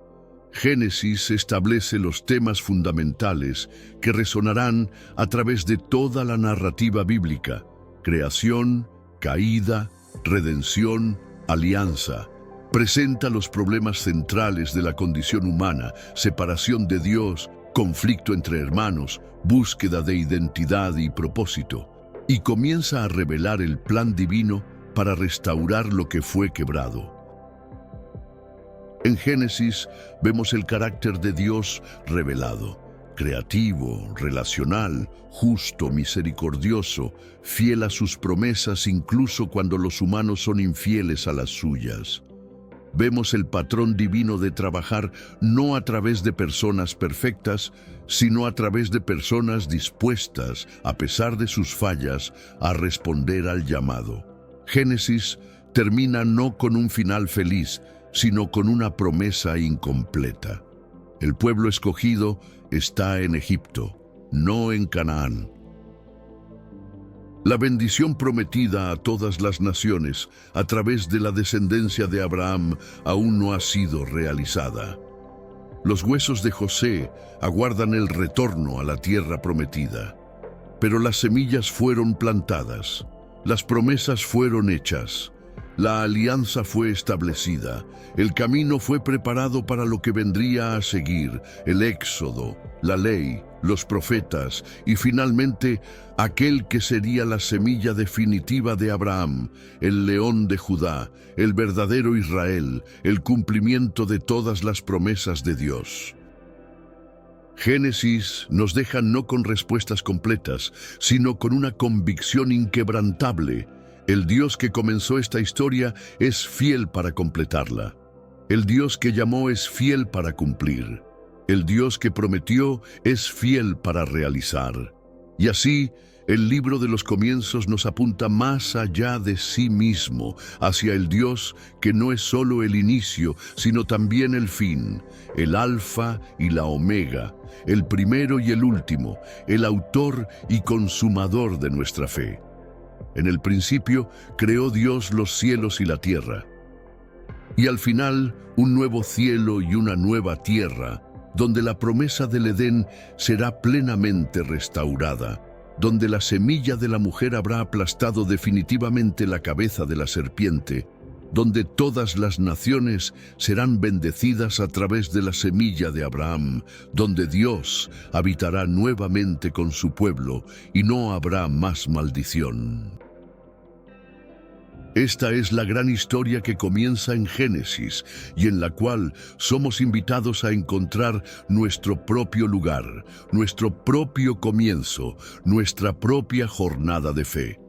Génesis establece los temas fundamentales que resonarán a través de toda la narrativa bíblica: creación, caída, redención, alianza. Presenta los problemas centrales de la condición humana: separación de Dios, conflicto entre hermanos, búsqueda de identidad y propósito, y comienza a revelar el plan divino para restaurar lo que fue quebrado. En Génesis vemos el carácter de Dios revelado: creativo, relacional, justo, misericordioso, fiel a sus promesas incluso cuando los humanos son infieles a las suyas. Vemos el patrón divino de trabajar no a través de personas perfectas, sino a través de personas dispuestas, a pesar de sus fallas, a responder al llamado. Génesis termina no con un final feliz, sino con una promesa incompleta. El pueblo escogido está en Egipto, no en Canaán. La bendición prometida a todas las naciones a través de la descendencia de Abraham aún no ha sido realizada. Los huesos de José aguardan el retorno a la tierra prometida. Pero las semillas fueron plantadas, las promesas fueron hechas, La alianza fue establecida, el camino fue preparado para lo que vendría a seguir, el éxodo, la ley, los profetas y finalmente aquel que sería la semilla definitiva de Abraham, el león de Judá, el verdadero Israel, el cumplimiento de todas las promesas de Dios. Génesis nos deja no con respuestas completas, sino con una convicción inquebrantable. El Dios que comenzó esta historia es fiel para completarla. El Dios que llamó es fiel para cumplir. El Dios que prometió es fiel para realizar. Y así, el libro de los comienzos nos apunta más allá de sí mismo, hacia el Dios que no es solo el inicio, sino también el fin, el alfa y la omega, el primero y el último, el autor y consumador de nuestra fe. En el principio creó Dios los cielos y la tierra. Y al final, un nuevo cielo y una nueva tierra, donde la promesa del Edén será plenamente restaurada, donde la semilla de la mujer habrá aplastado definitivamente la cabeza de la serpiente, donde todas las naciones serán bendecidas a través de la semilla de Abraham, donde Dios habitará nuevamente con su pueblo y no habrá más maldición. Esta es la gran historia que comienza en Génesis y en la cual somos invitados a encontrar nuestro propio lugar, nuestro propio comienzo, nuestra propia jornada de fe.